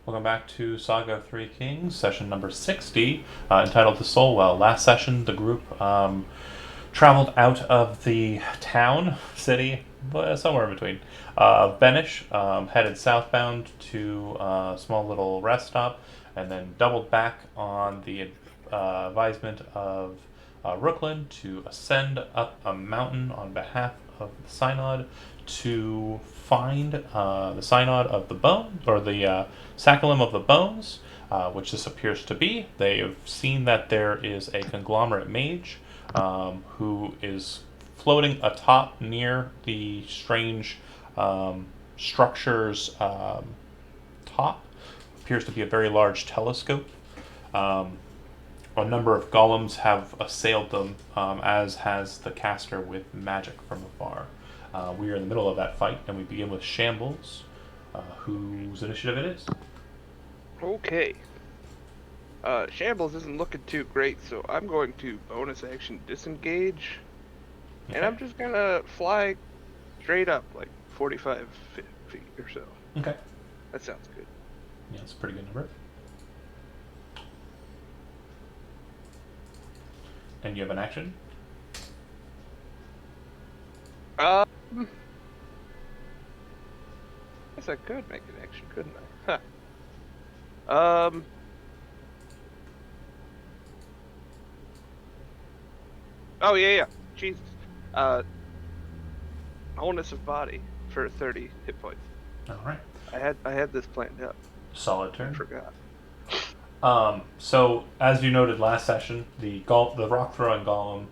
Welcome back to Saga of Three Kings, session number 60, entitled The Soul Well. Last session, the group traveled out of the town, city, somewhere in between, of Benish, headed southbound to a small little rest stop, and then doubled back on the advisement of Rooklyn to ascend up a mountain on behalf of the Synod to find the Synod of the Bone, or the Sacculum of the Bones, which this appears to be. They have seen that there is a conglomerate mage who is floating atop near the strange structure's top. Appears to be a very large telescope. A number of golems have assailed them, as has the caster with magic from afar. We are in the middle of that fight, and we begin with Shambles, whose initiative it is. Okay. Shambles isn't looking too great, so I'm going to bonus action disengage. Okay. And I'm just gonna fly straight up, like 45 feet or so. Okay. That sounds good. Yeah, it's a pretty good number. And you have an action? Guess I could make an action, couldn't I? Huh. Oh yeah. Jesus. Wholeness of body for 30 hit points. All right. I had this planned out. Solid I turn. forgot. So, as you noted last session, the rock throwing golem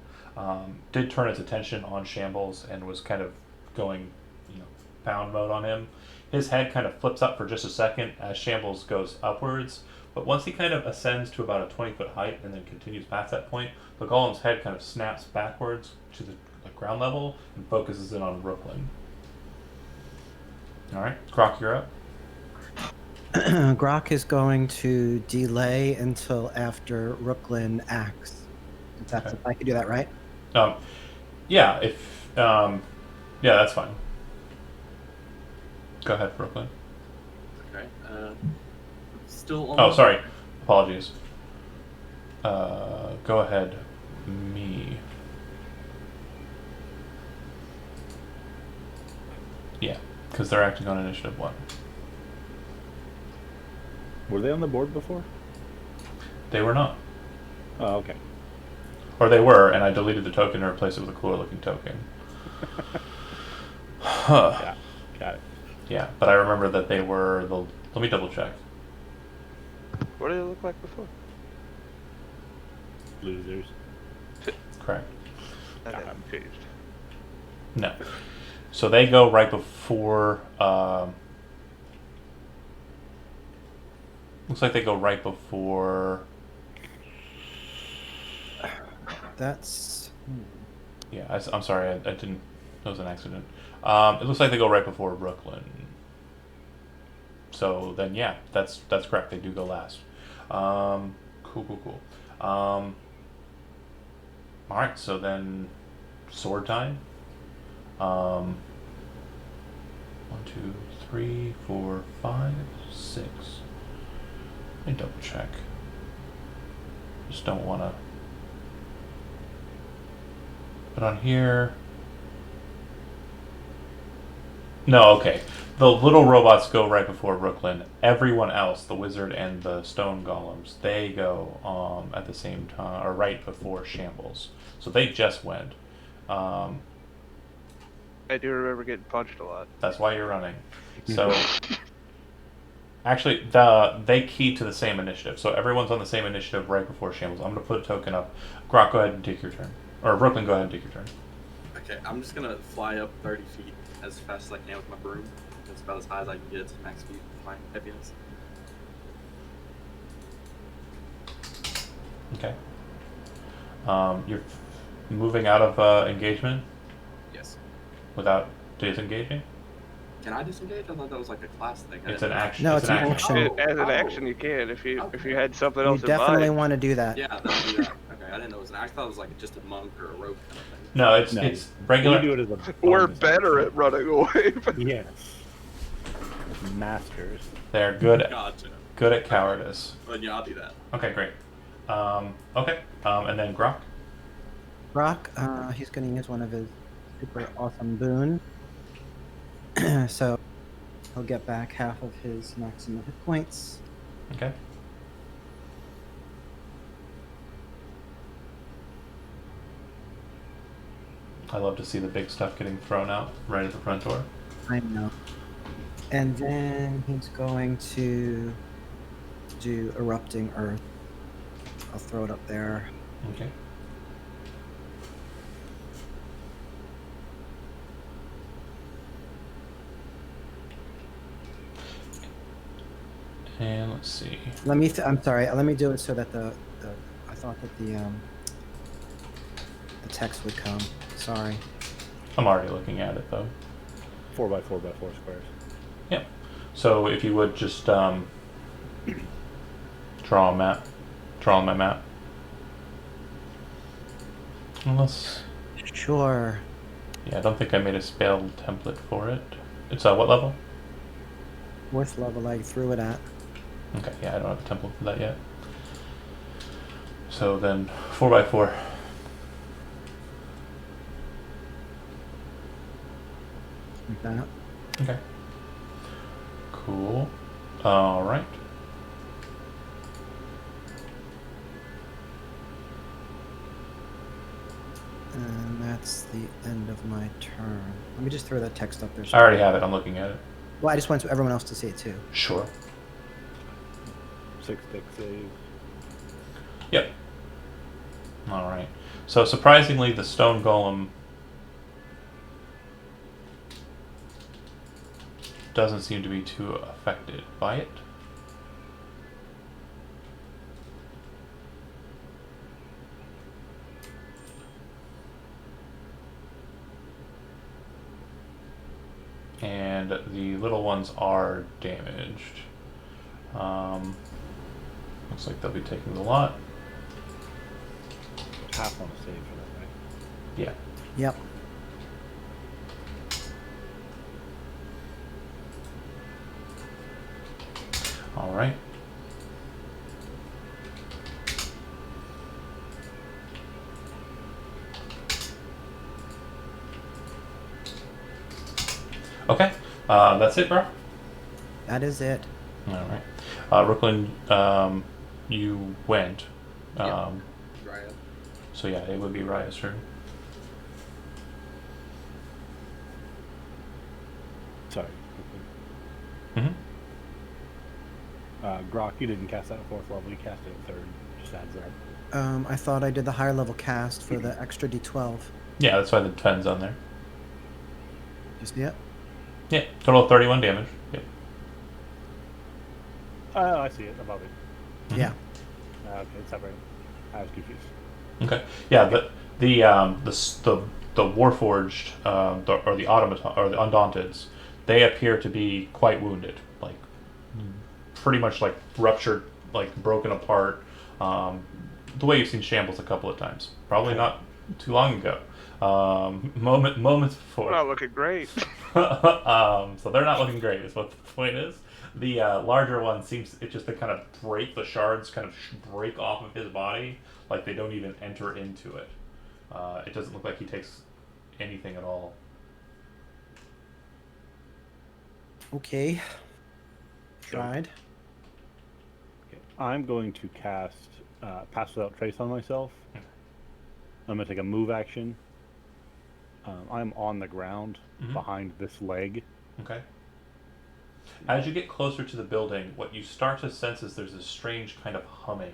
did turn its attention on Shambles and was kind of going, pound mode on him. His head kind of flips up for just a second as Shambles goes upwards, but once he kind of ascends to about a 20-foot height and then continues past that point, the golem's head kind of snaps backwards to the ground level and focuses in on Brooklyn. All right, Croc, you're up. Grok is going to delay until after Rooklyn acts. If I could do that, right? Yeah, that's fine. Go ahead, Brooklyn. Okay. Still on. Oh, sorry. Apologies. Go ahead, me. Yeah, because they're acting on initiative 1. Were they on the board before? They were not. Oh, okay. Or they were, and I deleted the token and replaced it with a cooler looking token. Yeah, got it. Yeah, but I remember that they were let me double check. What did it look like before? Losers. Correct. That hasn't changed. No. So they go right before. Looks like they go right before. That's. Yeah, I'm sorry. I didn't. It was an accident. It looks like they go right before Brooklyn. So then, yeah, that's correct. They do go last. Cool. All right. So then, sword time. 1, 2, 3, 4, 5, 6. Let me double check. Just don't want to. But on here. No, okay. The little robots go right before Brooklyn. Everyone else, the wizard and the stone golems, they go at the same time, or right before Shambles. So they just went. I do remember getting punched a lot. That's why you're running. So, actually, they key to the same initiative. So everyone's on the same initiative right before Shambles. I'm going to put a token up. Grok, go ahead and take your turn. Or Brooklyn, go ahead and take your turn. Okay, I'm just gonna fly up 30 feet as fast as I can with my broom. That's about as high as I can get to max speed with my heaviness. Okay. You're moving out of engagement Yes. without disengaging? Can I disengage? I thought that was like a class thing. It's an action. No, it's an action. As an action, you can if you had something You else in definitely mind. want to do that. Yeah, then I'll do that. Okay, I didn't know it was an action. I thought it was like just a monk or a rope kind of thing. No, it's No, regular. We do it as a We're bonus better action. at running away. Yes. Masters. They're good. Gotcha. Good at cowardice. But yeah, I'll do that. Okay, great. Okay. And then Grok. Brock, he's going to use one of his super awesome boon. So he'll get back half of his maximum hit points. Okay. I love to see the big stuff getting thrown out right at the front door. I know. And then he's going to do Erupting Earth. I'll throw it up there. Okay. And let's see. Let me. I'm sorry. Let me do it so that the I thought that the text would come. Sorry. I'm already looking at it though. 4x4x4 squares. Yep. So if you would just draw a map. Draw on my map. Unless. Sure. Yeah, I don't think I made a spell template for it. It's what level? Fourth level I threw it at. Okay, yeah, I don't have a template for that yet. So then 4x4. Like that. Okay. Cool. Alright. And that's the end of my turn. Let me just throw that text up there. I already have it, I'm looking at it. Well, I just want everyone else to see it too. Sure. 6 stick save. Yep. Alright. So surprisingly, the stone golem doesn't seem to be too affected by it. And the little ones are damaged. Looks like they'll be taking the lot. Half on a save for that, right? Yeah. Yep. All right. Okay. That's it, bro. That is it. All right. Brooklyn, you went. Yep. Right. So yeah, it would be Raya's turn. Sorry. Mm-hmm. Grok, you didn't cast that at 4th level, you cast it at 3rd. Just adds that. I thought I did the higher level cast for the extra D12. Yeah, that's why the 10's on there. Just yet? Yeah, total of 31 damage. Yep. Oh, I see it above it. Mhm. Yeah. Okay, it's separated. I was confused. Okay. Yeah, the Warforged or the Automaton or the Undaunteds, they appear to be quite wounded, like pretty much like ruptured, like broken apart. The way you've seen Shambles a couple of times, probably not too long ago. Moments before. Not looking great. So they're not looking great, is what the point is. The larger one seems it just to kind of break the shards, kind of break off of his body, like they don't even enter into it. It doesn't look like he takes anything at all. Okay. Tried. Okay. I'm going to cast Pass Without Trace on myself. I'm going to take a move action. I'm on the ground behind this leg. Okay. As you get closer to the building, what you start to sense is there's this strange kind of humming.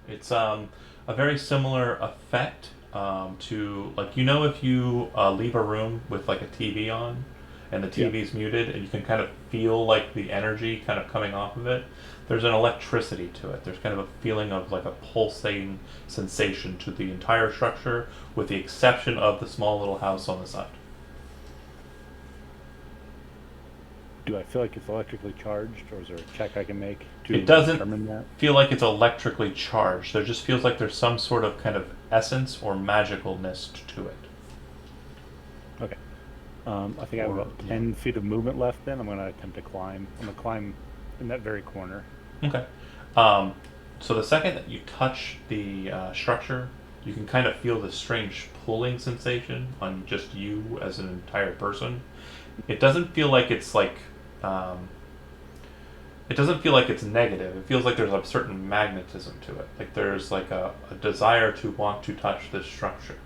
It's a very similar effect to, like, you know, if you leave a room with like a TV on and the TV's muted and you can kind of feel like the energy kind of coming off of it, there's an electricity to it. There's kind of a feeling of like a pulsating sensation to the entire structure, with the exception of the small little house on the side. Do I feel like it's electrically charged, or is there a check I can make to It doesn't determine that? feel like it's electrically charged. There just feels like there's some sort of kind of essence or magicalness to it. Okay. I think I have about 10 feet of movement left then. I'm going to attempt to climb. I'm going to climb in that very corner. Okay. So the second that you touch the structure, you can kind of feel this strange pulling sensation on just you as an entire person. It doesn't feel like it's like. It doesn't feel like it's negative. It feels like there's a certain magnetism to it. Like there's like a desire to want to touch this structure.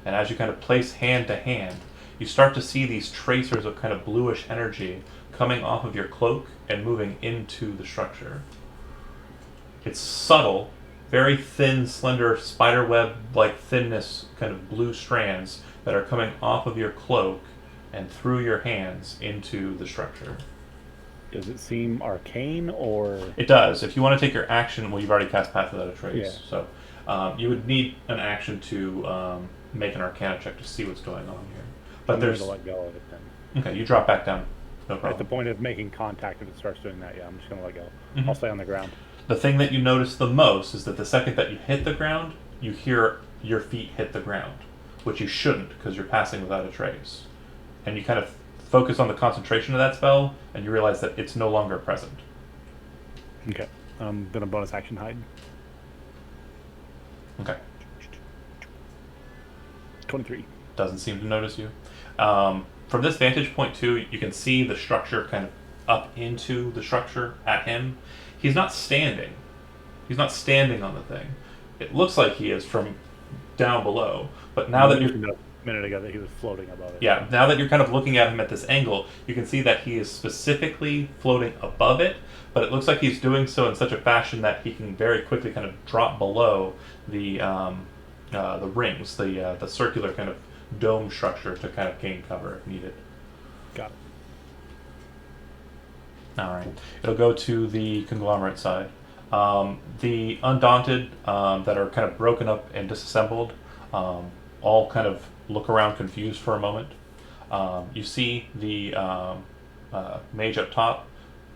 And as you kind of place hand to hand, you start to see these tracers of kind of bluish energy coming off of your cloak and moving into the structure. It's subtle, very thin, slender, spiderweb like thinness, kind of blue strands that are coming off of your cloak and through your hands into the structure. Does it seem arcane or? It does. If you want to take your action, well, you've already cast Path Without a Trace, Yeah. so you would need an action to make an Arcana check to see what's going on here. But I'm there's going to let go of it then. okay. You drop back down. No At the problem. point of making contact, if it starts doing that, yeah, I'm just going to let go. Mhm. I'll stay on the ground. The thing that you notice the most is that the second that you hit the ground, you hear your feet hit the ground, which you shouldn't because you're passing without a trace. And you kind of focus on the concentration of that spell, and you realize that it's no longer present. Okay. I'm going to bonus action hide. Okay. 23. Doesn't seem to notice you. From this vantage point, too, you can see the structure kind of up into the structure at him. He's not standing. He's not standing on the thing. It looks like he is from down below, but now that you're a minute ago that he was floating above it. yeah, now that you're kind of looking at him at this angle, you can see that he is specifically floating above it, but it looks like he's doing so in such a fashion that he can very quickly kind of drop below the rings, the circular kind of dome structure to kind of gain cover if needed. Got it. All right, it'll go to the conglomerate side. The undaunted that are kind of broken up and disassembled, all kind of look around confused for a moment. You see the mage up top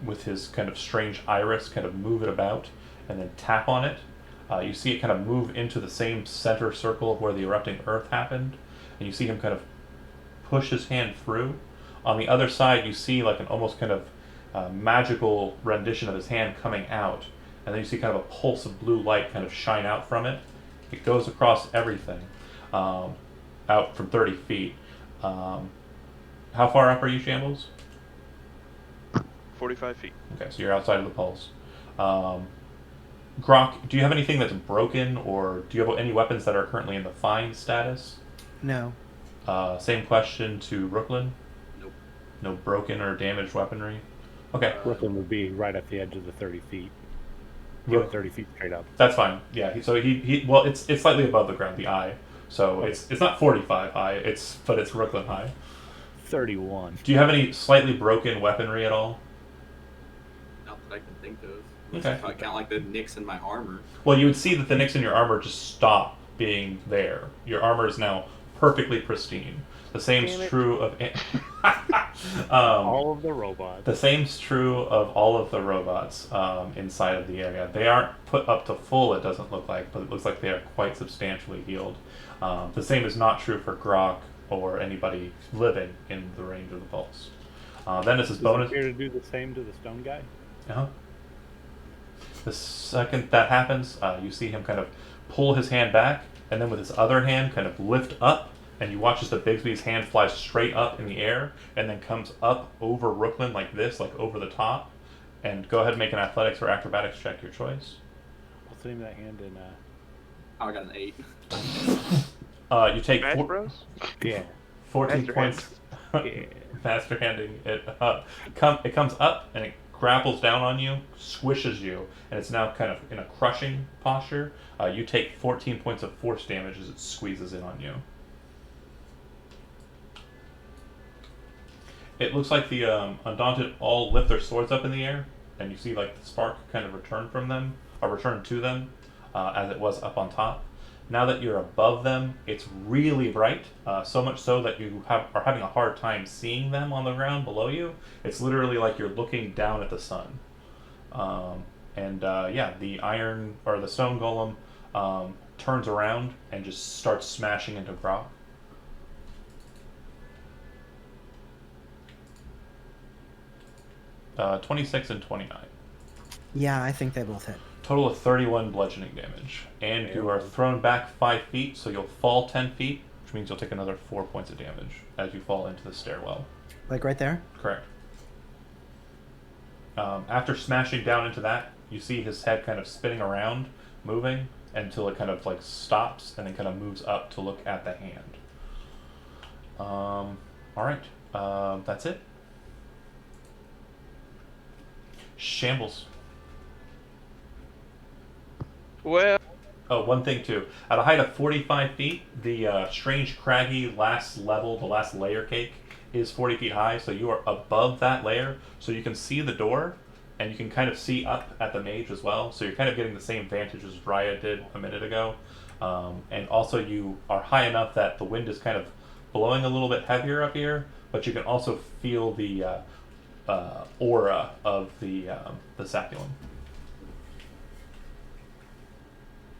with his kind of strange iris kind of move it about and then tap on it. You see it kind of move into the same center circle of where the erupting earth happened, and you see him kind of push his hand through. On the other side, you see like an almost kind of magical rendition of his hand coming out, and then you see kind of a pulse of blue light kind of shine out from it. It goes across everything, out from 30 feet. How far up are you, Shambles? 45 feet. Okay, so you're outside of the pulse. Grok, do you have anything that's broken, or do you have any weapons that are currently in the fine status? No. Same question to Brooklyn. Nope. No broken or damaged weaponry. Okay, Brooklyn would be right at the edge of the 30 feet. He Rook- went 30 feet straight up. that's fine. Yeah. So he well, it's slightly above the ground, the eye. So it's not 45 high. But it's Brooklyn high. 31. Do you have any slightly broken weaponry at all? Not that I can think of. Okay. If I count like the nicks in my armor. Well, you would see that the nicks in your armor just stop being there. Your armor is now perfectly pristine. The same's Damn it. true of All of the robots. the same's true of all of the robots inside of the area. They aren't put up to full, it doesn't look like, but it looks like they are quite substantially healed. The same is not true for Grok or anybody living in the range of the pulse. Then this is Does bonus. it appear to do the same to the stone guy? Uh-huh. The second that happens, you see him kind of pull his hand back, and then with his other hand kind of lift up, and you watch as the Bigsby's hand flies straight up in the air, and then comes up over Brooklyn like this, like over the top. And go ahead and make an athletics or acrobatics check, your choice. What's the name of that hand in? Oh, I got an 8. You take Smash Bros? Yeah. 14 Master points. Yeah. Master handing it up. It comes up and it grapples down on you, squishes you, and it's now kind of in a crushing posture. You take 14 points of force damage as it squeezes in on you. It looks like the Undaunted all lift their swords up in the air, and you see like the spark kind of return from them, or return to them, as it was up on top. Now that you're above them, it's really bright, so much so that you are having a hard time seeing them on the ground below you. It's literally like you're looking down at the sun. The iron or the stone golem turns around and just starts smashing into Grok. 26 and 29. Yeah, I think they both hit. Total of 31 bludgeoning damage. And you are thrown back 5 feet, so you'll fall 10 feet, which means you'll take another 4 points of damage as you fall into the stairwell. Like right there? Correct. After smashing down into that, you see his head kind of spinning around, moving, until it kind of like stops and then kind of moves up to look at the hand. Alright. That's it. Shambles. Well, Oh, one thing too. At a height of 45 feet, the strange, craggy last level, the last layer cake, is 40 feet high, so you are above that layer, so you can see the door, and you can kind of see up at the mage as well, so you're kind of getting the same vantage as Raya did a minute ago. And also you are high enough that the wind is kind of blowing a little bit heavier up here, but you can also feel the aura of the Saculum.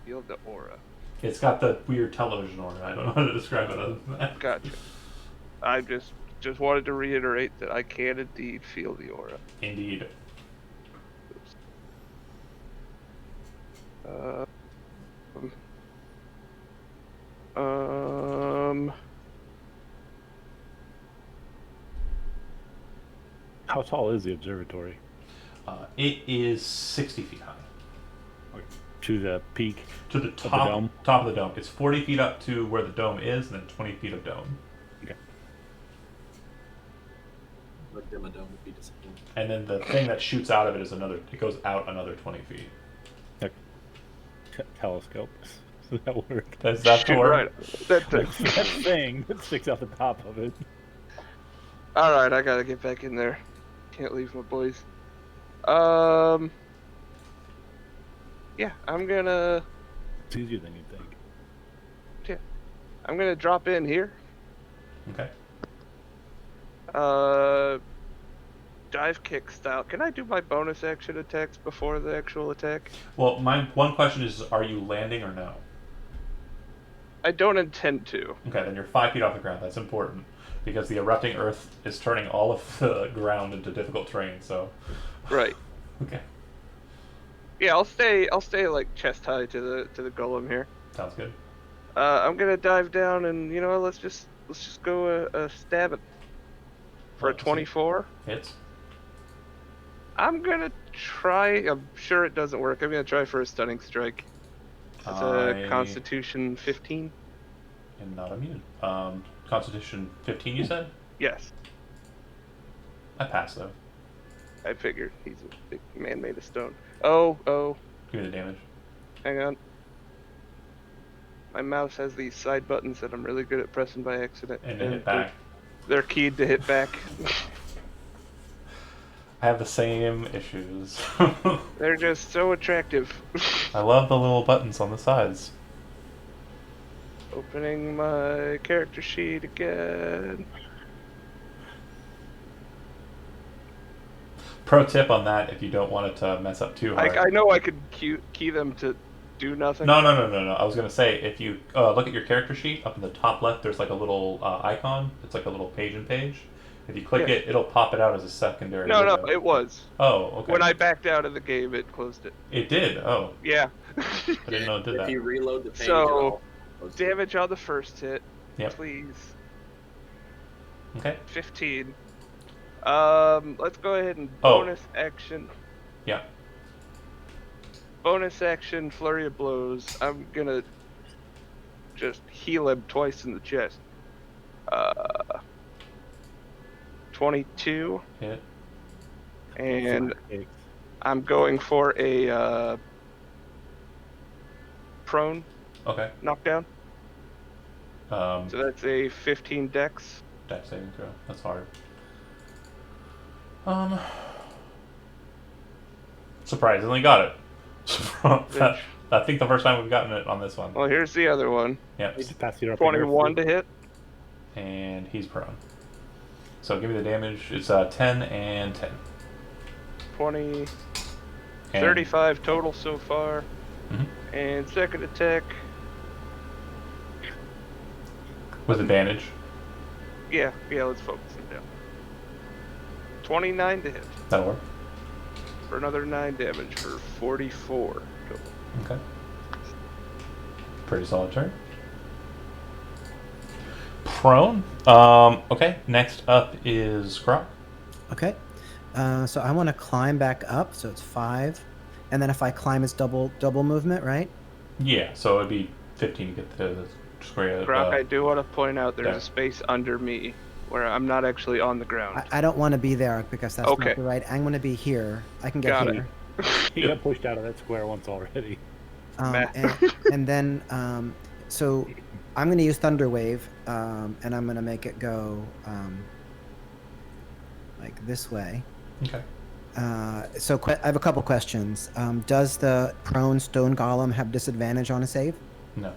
feel the aura. It's got the weird television aura. I don't know how to describe it other than that. Gotcha. I just wanted to reiterate that I can indeed feel the aura. Indeed. How tall is the observatory? It is 60 feet high. To the peak? To the Of the top, dome? top of the dome. It's 40 feet up to where the dome is, and then 20 feet of dome. Okay. Like Dome would be disappointed. And then the thing that shoots out of it is another. It goes out another 20 feet. Like telescope. Does that work? Is that the Shoot, word? right. That That thing that sticks out the top of it. All right, I gotta get back in there. Can't leave my boys. Yeah, I'm gonna It's easier than you'd think. drop in here. Okay. Dive kick style. Can I do my bonus action attacks before the actual attack? Well, my one question is: are you landing or no? I don't intend to. Okay, then you're 5 feet off the ground. That's important because the erupting earth is turning all of the ground into difficult terrain. So. Right. Okay. Yeah, I'll stay like chest high to the golem here. Sounds good. I'm gonna dive down and let's just go stab it for a Let's see. 24. Hits. I'm gonna try. I'm sure it doesn't work. I'm gonna try for a stunning strike. It's a Constitution 15. And not immune. Constitution 15, you said? Yes, I pass though. I figured he's a big man made of stone. Oh, Give me the damage. hang on. My mouse has these side buttons that I'm really good at pressing by accident. And then hit back. They're keyed to hit back. I have the same issues. They're just so attractive. I love the little buttons on the sides. Opening my character sheet again. Pro tip on that: if you don't want it to mess up too hard. I know I could key them to do nothing. No. I was gonna say if you look at your character sheet up in the top left, there's like a little icon. It's like a little page. If you click Yeah. it, it'll pop it out as a secondary. No, window. it was. Oh, okay. When I backed out of the game, it closed it. It did. Oh, Yeah. I didn't know it did If that. you reload the page, So, it'll post it. Damage on the first hit, Yep. please. Okay. 15. Let's go ahead and Oh. bonus action. Yeah. Bonus action, flurry of blows. I'm gonna just heal him twice in the chest. 22, Hit. and It's I'm going for a prone Okay. knockdown. So So that's a 15 dex. dex saving throw. That's hard. Surprisingly got it. I think the first time we've gotten it on this one. Well, here's the other one. Yep. just pass it up. 21 to hit. And he's prone. So give me the damage. It's 10 and 10. 20, And, 35 total so far. Mhm. And second attack, With advantage. yeah, let's focus him down. 29 to hit. That'll work. for another 9 damage for 44 total. Okay. Pretty solid turn. Prone. Okay. Next up is Croc. Okay. So I want to climb back up, so it's 5. And then if I climb, it's double movement, right? Yeah. So it'd be 15 to get to the square. Brock, I do want to point out there's there. a space under me where I'm not actually on the ground. I don't want to be there because that's Okay. not the right. I'm going to be here. I can get Got it. here. He got pushed out of that square once already. Meh. And then, so I'm going to use Thunder Wave, and I'm going to make it go like this way. Okay. So I have a couple questions. Does the prone stone golem have disadvantage on a save? No.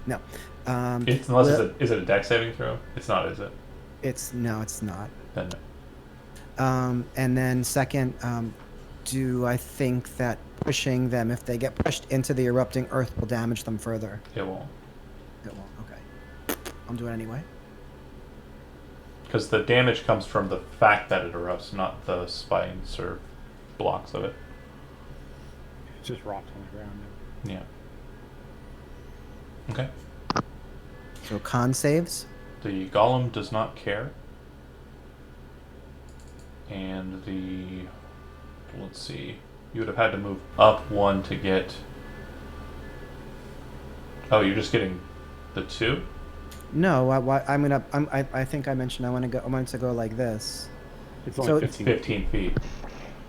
No. Unless is it a dex saving throw? It's not, is it? It's not. Then no. And then second, do I think that pushing them, if they get pushed into the erupting earth, will damage them further? It won't. It won't. Okay. I'll do it anyway. Because the damage comes from the fact that it erupts, not the spines or blocks of it. It's just rocks on the ground. Yeah. Okay. So con saves. The golem does not care. And let's see, you would have had to move up 1 to get. Oh, you're just getting the 2? No, I think I mentioned I want to go like this. It's So only it's 15 feet.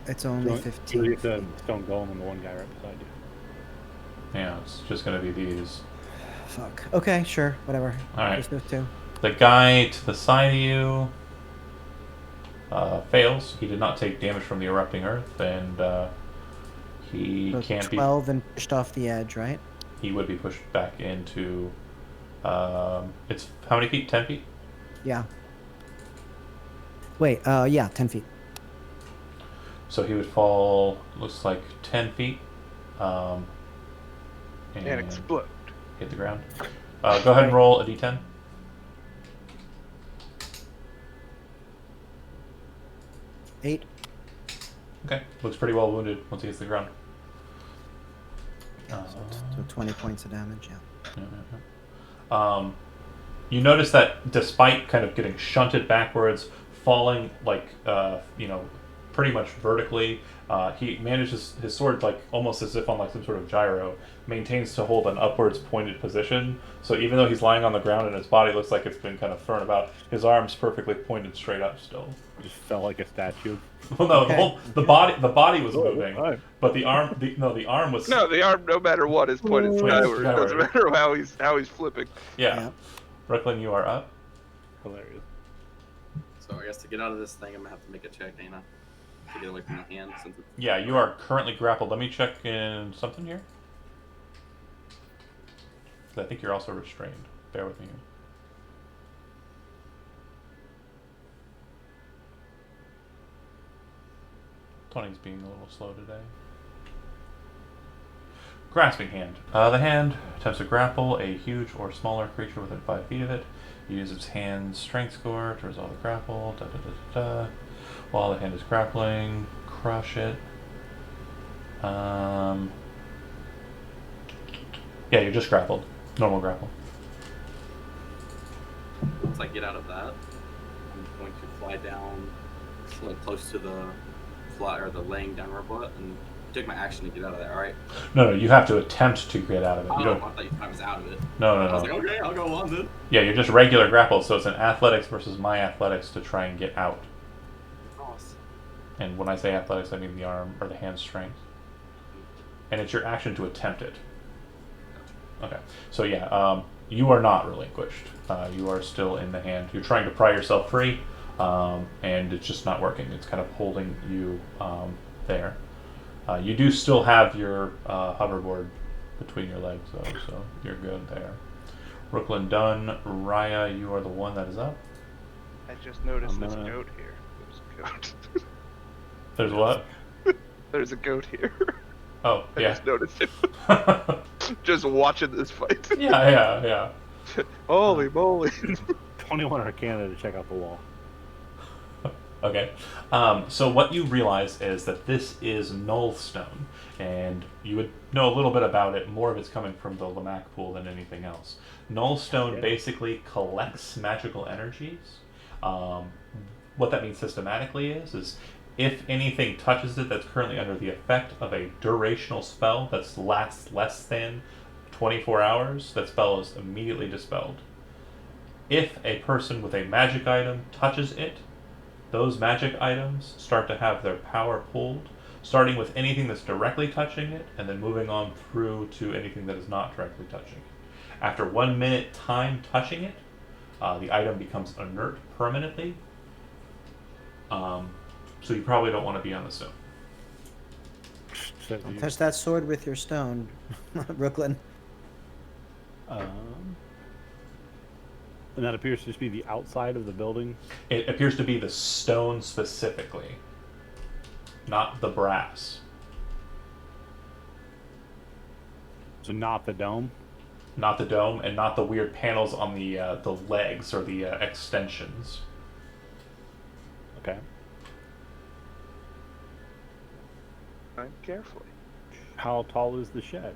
It's only So 15. you get the stone golem and the one guy right beside you. Yeah, it's just going to be these. Fuck. Okay, sure, whatever. All right. Just those 2. The guy to the side of you fails. He did not take damage from the erupting earth, and he So can't 12 and pushed off the edge, right? He would be pushed back into. It's how many feet? 10 feet? Yeah. Wait, yeah, 10 feet. So he would fall, looks like 10 feet. And explode. hit the ground. Go ahead and roll a d10. Eight. Okay. Looks pretty well wounded once he hits the ground. So 20 points of damage, yeah. You notice that despite kind of getting shunted backwards, falling like pretty much vertically, he manages his sword like almost as if on like some sort of gyro, maintains to hold an upwards pointed position. So even though he's lying on the ground and his body looks like it's been kind of thrown about, his arms perfectly pointed straight up still. Just felt like a statue. Well, no, Okay. the body was Oh, moving, alright. but the arm was No, the arm, no matter what, is pointed skyward. It skyward. doesn't matter how he's flipping. yeah. Yeah. Brooklyn, you are up. Hilarious. So I guess to get out of this thing, I'm gonna have to make a check, ain't I? To get away from the hand, since it's... Yeah, you are currently grappled. Let me check in something here. 'Cause I think you're also restrained. Bear with me here. Tony's being a little slow today. Grasping hand. The hand attempts to grapple a huge or smaller creature within 5 feet of it. Use its hand's strength score to resolve the grapple. Da, da, da, da, da. While the hand is grappling, crush it. Yeah, you're just grappled. Normal grapple. Once I get out of that, I'm going to fly down close to the the laying down robot, and take my action to get out of there, alright? No, you have to attempt to get out of it. Oh, You I don't. thought I was out of it. No, I was no. like, okay, I'll go on then. Yeah, you're just regular grapple, so it's an athletics versus my athletics to try and get out. Cross. And when I say athletics, I mean the arm or the hand strength. And it's your action to attempt it. Okay. So yeah, you are not relinquished. You are still in the hand. You're trying to pry yourself free, and it's just not working. It's kind of holding you there. You do still have your hoverboard between your legs, though, so you're good there. Brooklyn done. Raya, you are the one that is up. I just noticed I'm this gonna- goat here. There's a goat. There's what? There's a goat here. Oh, I yeah. just noticed it. Just watching this fight. yeah. Holy moly. 21 Arcana to check out the wall. Okay. So what you realize is that this is Nullstone, and you would know a little bit about it. More of it's coming from the Lamac pool than anything else. Nullstone Yeah. basically collects magical energies. Um, what that means systematically is if anything touches it that's currently under the effect of a durational spell that lasts less than 24 hours, that spell is immediately dispelled. If a person with a magic item touches it, those magic items start to have their power pulled, starting with anything that's directly touching it, and then moving on through to anything that is not directly touching it. After 1 minute time touching it, the item becomes inert permanently. So you probably don't want to be on the stone. So Don't you- touch that sword with your stone, Brooklyn. and that appears to just be the outside of the building. It appears to be the stone specifically, not the brass. So not the dome. Not the dome, and not the weird panels on the legs or the extensions. Okay. Carefully. How tall is the shed?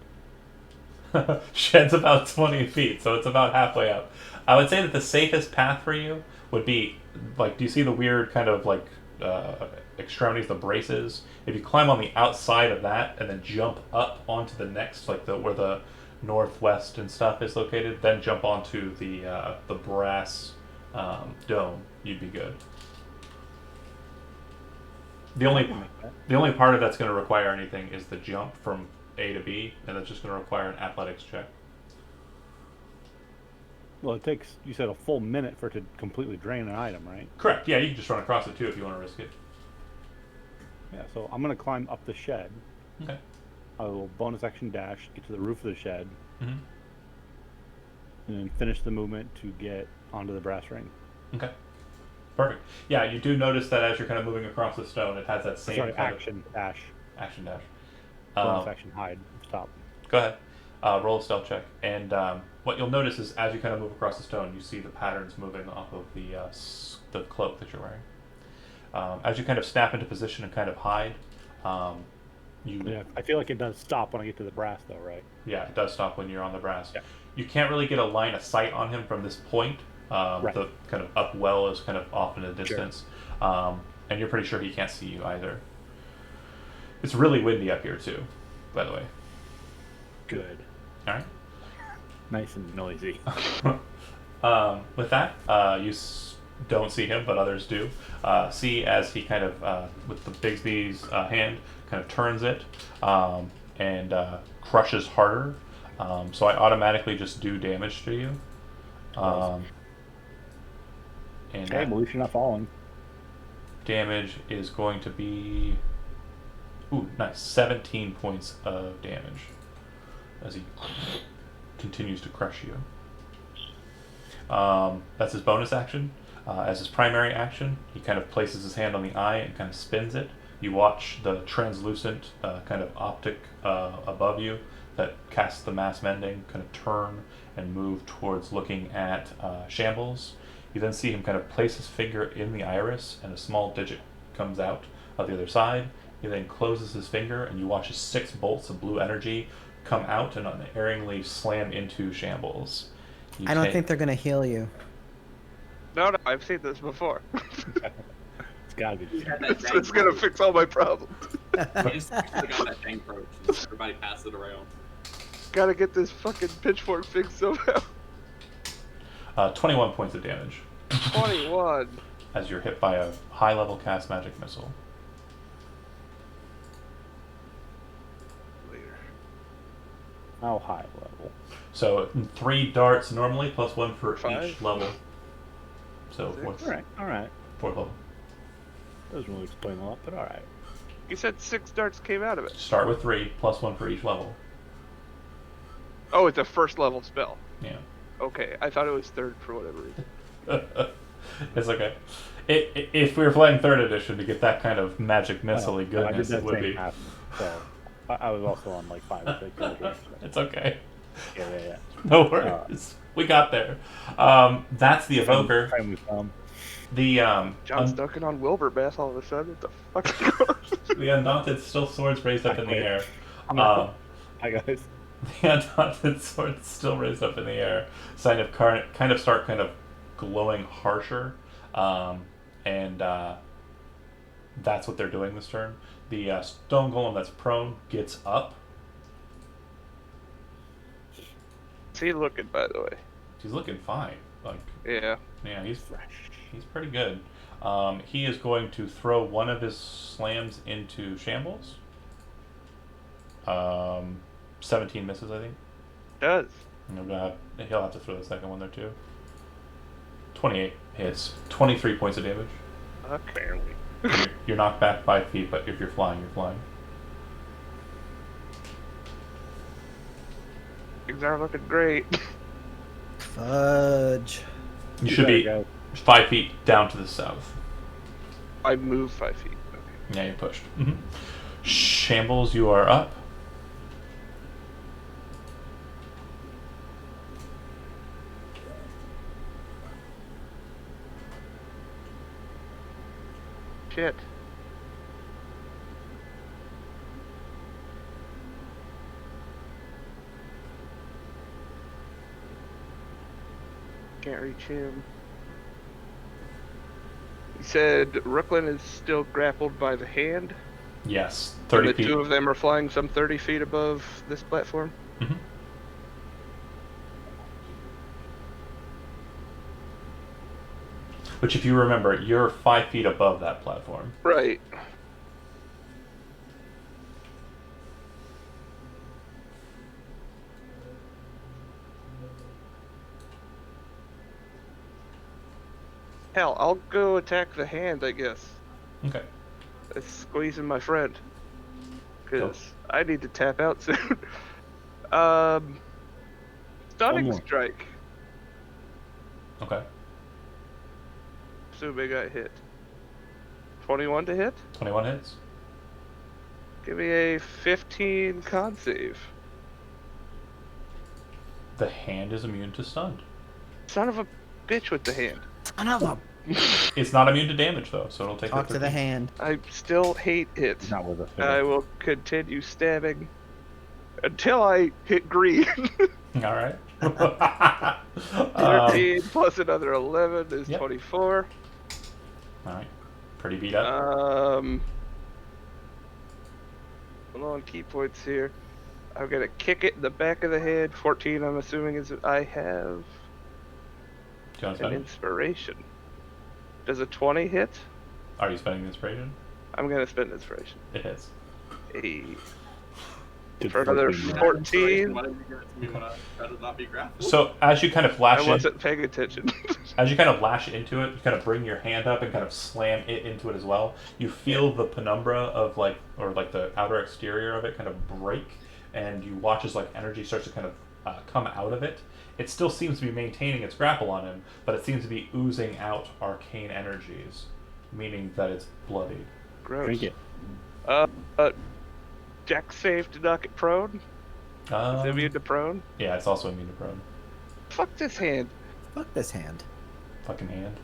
Shed's about 20 feet, so it's about halfway up. I would say that the safest path for you would be, like, do you see the weird kind of, like, extremities, the braces? If you climb on the outside of that and then jump up onto the next, like, where the northwest and stuff is located, then jump onto the brass dome, you'd be good. The I only can make that. the only part of that's going to require anything is the jump from A to B, and that's just going to require an athletics check. Well, it takes, you said, a full minute for it to completely drain an item, right? Correct. Yeah, you can just run across it too if you want to risk it. Yeah, so I'm going to climb up the shed. Okay. I will bonus action dash, get to the roof of the shed, Mm-hmm. and then finish the movement to get onto the brass ring. Okay. Perfect. Yeah, you do notice that as you're kind of moving across the stone, it has that same Sorry, kind action dash. of action dash. Bonus action hide. Stop. Go ahead. Roll a stealth check, and what you'll notice is as you kind of move across the stone, you see the patterns moving off of the cloak that you're wearing. As you kind of snap into position and kind of hide, you Yeah, I feel like it does stop when I get to the brass, though, right? yeah, it does stop when you're on the brass. Yeah. You can't really get a line of sight on him from this point. Right. The kind of up well is kind of off in the distance, and you're pretty sure he can't see you either. It's really windy up here too, by the way. Good. All right. Nice and noisy. With that, you don't see him, but others do. See as he kind of, with the Bigsby's hand, kind of turns it and crushes harder. So I automatically just do damage to you. And Hey, that at least you're not falling. damage is going to be, ooh, nice, 17 points of damage as he continues to crush you. That's his bonus action. As his primary action, he kind of places his hand on the eye and kind of spins it. You watch the translucent kind of optic above you that casts the mass mending kind of turn and move towards looking at Shambles. You then see him kind of place his finger in the iris, and a small digit comes out of the other side. He then closes his finger, and you watch his 6 bolts of blue energy come out and unerringly slam into Shambles. You I don't take- think they're gonna heal you. No, I've seen this before. It's gotta be. You had that dang It's gonna approach. fix all my problems. You just actually got that dang approach. Everybody pass it around. Gotta get this fucking pitchfork fixed somehow. 21 points of damage 21. as you're hit by a high-level cast magic missile. Later. How high level? So 3 darts normally, plus 1 for 5. each level. So Six. what's Alright. 4th level? Doesn't really explain a lot, but alright. You said 6 darts came out of it. Start with 3, plus 1 for each level. Oh, it's a first level spell. Yeah. Okay, I thought it was third for whatever reason. It's okay. If we were playing 3rd edition to get that kind of magic missile-y I did goodness, that it would same be. path, so I was also on like 5 or 6 games. It's okay. Yeah. No worries. We got there. That's the evoker. Family thumb. The John's dunking on Wilbur all of a sudden. What the fuck is going on? the undaunted still swords raised up in the air. Hi guys. The undaunted swords still raised up in the air, kind of start glowing harsher, and that's what they're doing this turn. The stone golem that's prone gets up. What's he looking, by the way? He's looking fine. Yeah. Yeah, he's pretty good. He is going to throw one of his slams into shambles. 17 misses, I think. Does. And he'll have to throw the second one there too. 28 hits. 23 points of damage. Barely. You're knocked back 5 feet, but if you're flying, you're flying. Things are looking great. Fudge. You should be 5 feet down to the south. I move 5 feet. Okay. Yeah, you're pushed. Shambles, you are up. Shit. Can't reach him. He said Brooklyn is still grappled by the hand. Yes, And 30 the feet. two of them are flying some 30 feet above this platform. Mhm. Which, if you remember, you're 5 feet above that platform. Right. Hell, I'll go attack the hand, I guess. Okay. It's squeezing my friend. Because Cool. I need to tap out soon. One Stunning more. strike. Okay. Assuming I hit. 21 to hit? 21 hits. Give me a 15 con save. The hand is immune to stunned. Son of a bitch with the hand. Son of a... It's not immune to damage, though, so it'll take Talk the to the 13. hand. I still hate it. Not with a I will continue stabbing until I hit green. All right. 13 plus another 11 is Yep. 24. All right. Pretty beat up. Hold on, key points here. I'm gonna kick it in the back of the head. 14, I'm assuming, is I have Do you want to an spend it? inspiration. Does a 20 hit? Are you spending the inspiration? I'm gonna spend inspiration. It hits. A Did for another 14 14. Why did you try to not be grappled? So as you kind of I lash in, wasn't paying attention. as you kind of lash into it, you kind of bring your hand up and kind of slam it into it as well. You feel the penumbra of the outer exterior of it kind of break, and you watch as energy starts to kind of come out of it. It still seems to be maintaining its grapple on him, but it seems to be oozing out arcane energies, meaning that it's bloodied. Gross. Drink it. Jack save to knock it prone. Is it immune to prone? Yeah, it's also immune to prone. Fuck this hand. Fuck this hand. Fucking hand.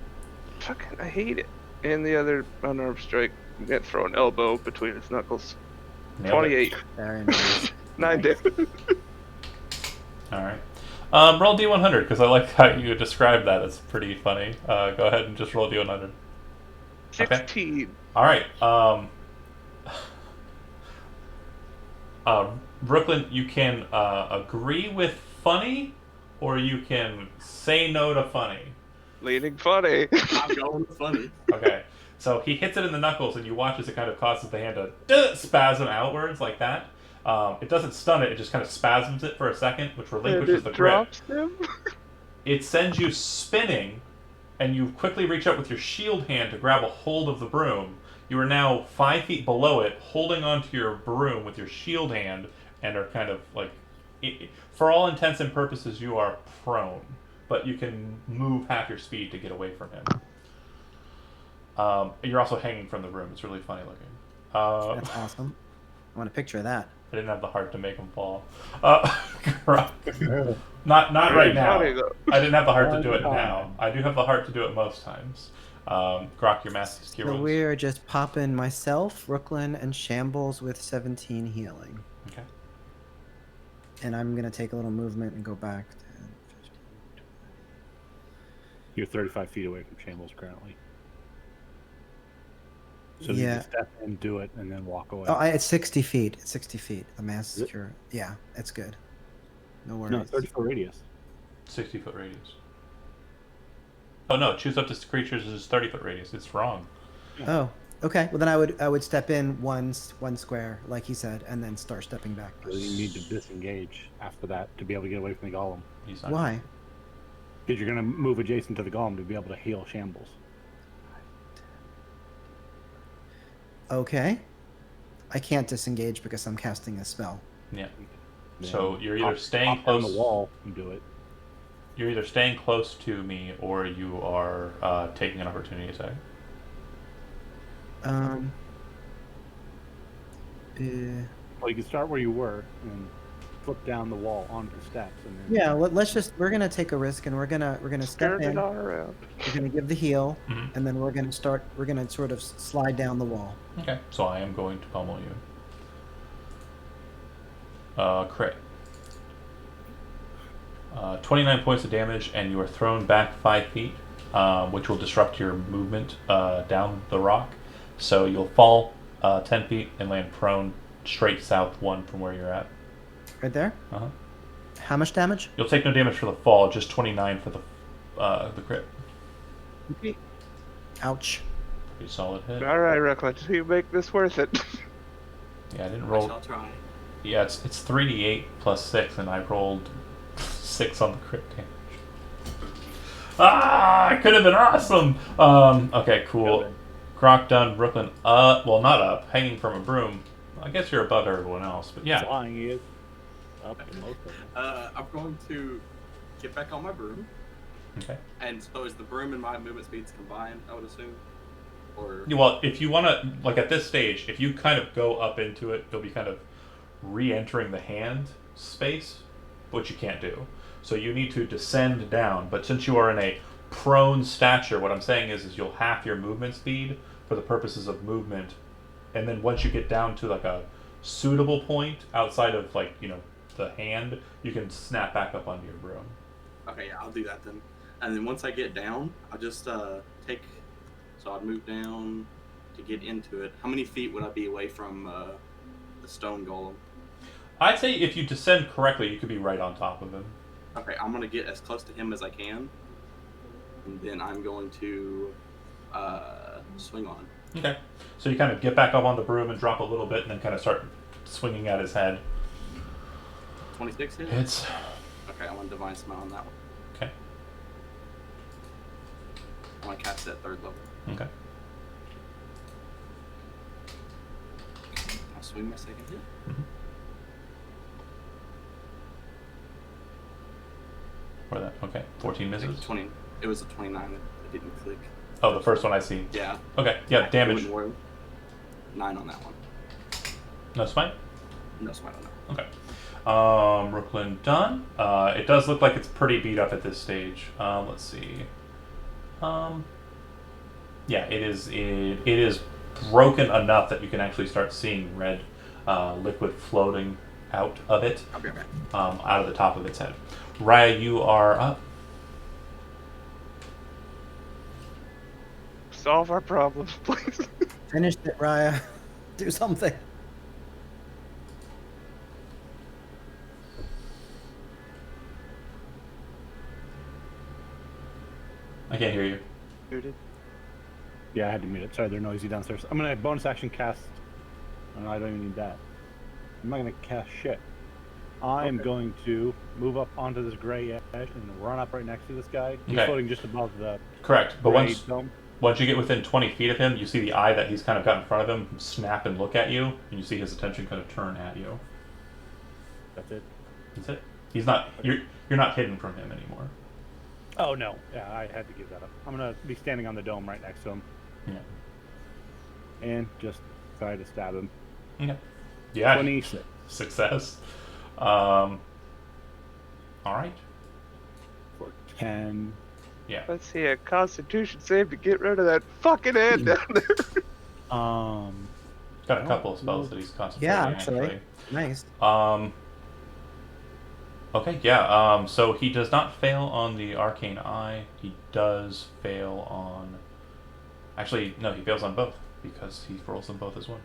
Fucking, I hate it. And the other unarmed strike. I'm gonna throw an elbow between its knuckles. Nailed it. 28. Very nice. 9 damage. All right. Roll D100 because I like how you described that. It's pretty funny. Go ahead and just roll D100. 16. All right. Brooklyn, you can agree with funny, or you can say no to funny. Leaning funny. I'm going with funny. Okay. So he hits it in the knuckles, and you watch as it kind of causes the hand to spasm outwards like that. It doesn't stun it; it just kind of spasms it for a second, which And relinquishes the it grip. drops him. It sends you spinning, and you quickly reach out with your shield hand to grab a hold of the broom. You are now 5 feet below it, holding onto your broom with your shield hand, and are kind of for all intents and purposes, you are prone, but you can move half your speed to get away from him. You're also hanging from the broom. It's really funny looking. That's awesome. I want a picture of that. I didn't have the heart to make him fall. Not right now. Funny, though. I didn't have the heart to do it now. I do have the heart to do it most times. Grok, your master's key So wounds. we're just popping myself, Brooklyn, and Shambles with 17 healing. Okay. And I'm going to take a little movement and go back 10, 15, 20. You're 35 feet away from Shambles currently. So you Yeah. just step in, do it, and then walk away. Oh, it's 60 feet. It's 60 feet. The mass Is it? cure. Yeah, it's good. No worries. No, 30-foot radius. 60-foot radius. Oh no, choose up to creatures as 30-foot radius. It's wrong. Oh, okay. Well, then I would step in one square, like he said, and then start stepping back. So you need to disengage after that to be able to get away from the golem. He's not. Why? Because you're going to move adjacent to the golem to be able to heal Shambles. Okay. I can't disengage because I'm casting a spell. Yeah. Then So you're either staying hop on close. the wall and do it. You're either staying close to me or you are taking an opportunity attack. Well, you can start where you were and flip down the wall onto the steps, and then Yeah, let's just we're gonna take a risk and we're gonna step Turn in. it all around. We're gonna give the heal, Mhm. and then we're gonna sort of slide down the wall. Okay. So I am going to pummel you. Crit. 29 points of damage, and you are thrown back 5 feet, which will disrupt your movement down the rock. So you'll fall 10 feet and land prone straight south 1 from where you're at. Right there. Uh-huh. How much damage? You'll take no damage for the fall, just 29 for the crit. Okay. Ouch. Pretty solid hit. All right, Recklin, you make this worth it. Yeah, I didn't I roll. shall try. Yeah, it's 3d8 plus 6, and I rolled 6 on the crit damage. Ah, it could have been awesome. Okay, cool. Good. Grok done. Brooklyn. Well, not up. Hanging from a broom. I guess you're above everyone else, but yeah. flying he is up to most of them. I'm going to get back on my broom. Okay. And so is the broom and my movement speeds combined, I would assume? Or Well, if you want to, like at this stage, if you kind of go up into it, you'll be kind of re-entering the hand space, which you can't do. So you need to descend down. But since you are in a prone stature, what I'm saying is you'll half your movement speed for the purposes of movement, and then once you get down to like a suitable point outside of like the hand, you can snap back up onto your broom. okay, yeah, I'll do that then. And then once I get down, I'll just take. So I'd move down to get into it. How many feet would I be away from the stone golem? I'd say if you descend correctly, you could be right on top of him. Okay, I'm gonna get as close to him as I can, and then I'm going to swing on. Okay. So you kind of get back up on the broom and drop a little bit, and then kind of start swinging at his head. 26 hit? It's Okay, I want Divine Smile on that one. okay. I want to cast it at 3rd level. Okay. I'll swing my 2nd hit. Mm-hmm. Where that? Okay. 14 misses. 20. It was a 29 that didn't click. Oh, the first one I see. Yeah. Okay. Yeah. Damage. 9 on that one. No smite. No smite on that. Okay. Brooklyn done. It does look like it's pretty beat up at this stage. Let's see. Yeah, it is broken enough that you can actually start seeing red liquid floating out of it, I'll be right back. out of the top of its head. Raya, you are up. Solve our problems, please. Finish it, Raya. Do something. I can't hear you. Muted. Yeah, I had to mute it. Sorry, they're noisy downstairs. I'm gonna bonus action cast. Oh, no, I don't even need that. I'm not gonna cast shit. I'm Okay. going to move up onto this gray edge and run up right next to this guy. He's Okay. floating just above the Correct. But gray once dome. you get within 20 feet of him, you see the eye that he's kind of got in front of him snap and look at you, and you see his attention kind of turn at you. That's it. That's it. He's not. You're not hidden from him anymore. Oh no, yeah, I had to give that up. I'm gonna be standing on the dome right next to him Yeah. and just try to stab him. Okay. Yeah. 26. Success. All right. For 10 Yeah. Let's see, a Constitution save to get rid of that fucking ant down there. Got a couple of spells that he's concentrating. Yeah, actually. Nice. Okay, yeah. So he does not fail on the Arcane Eye. He does fail on. Actually, no, he fails on both because he rolls them both as one.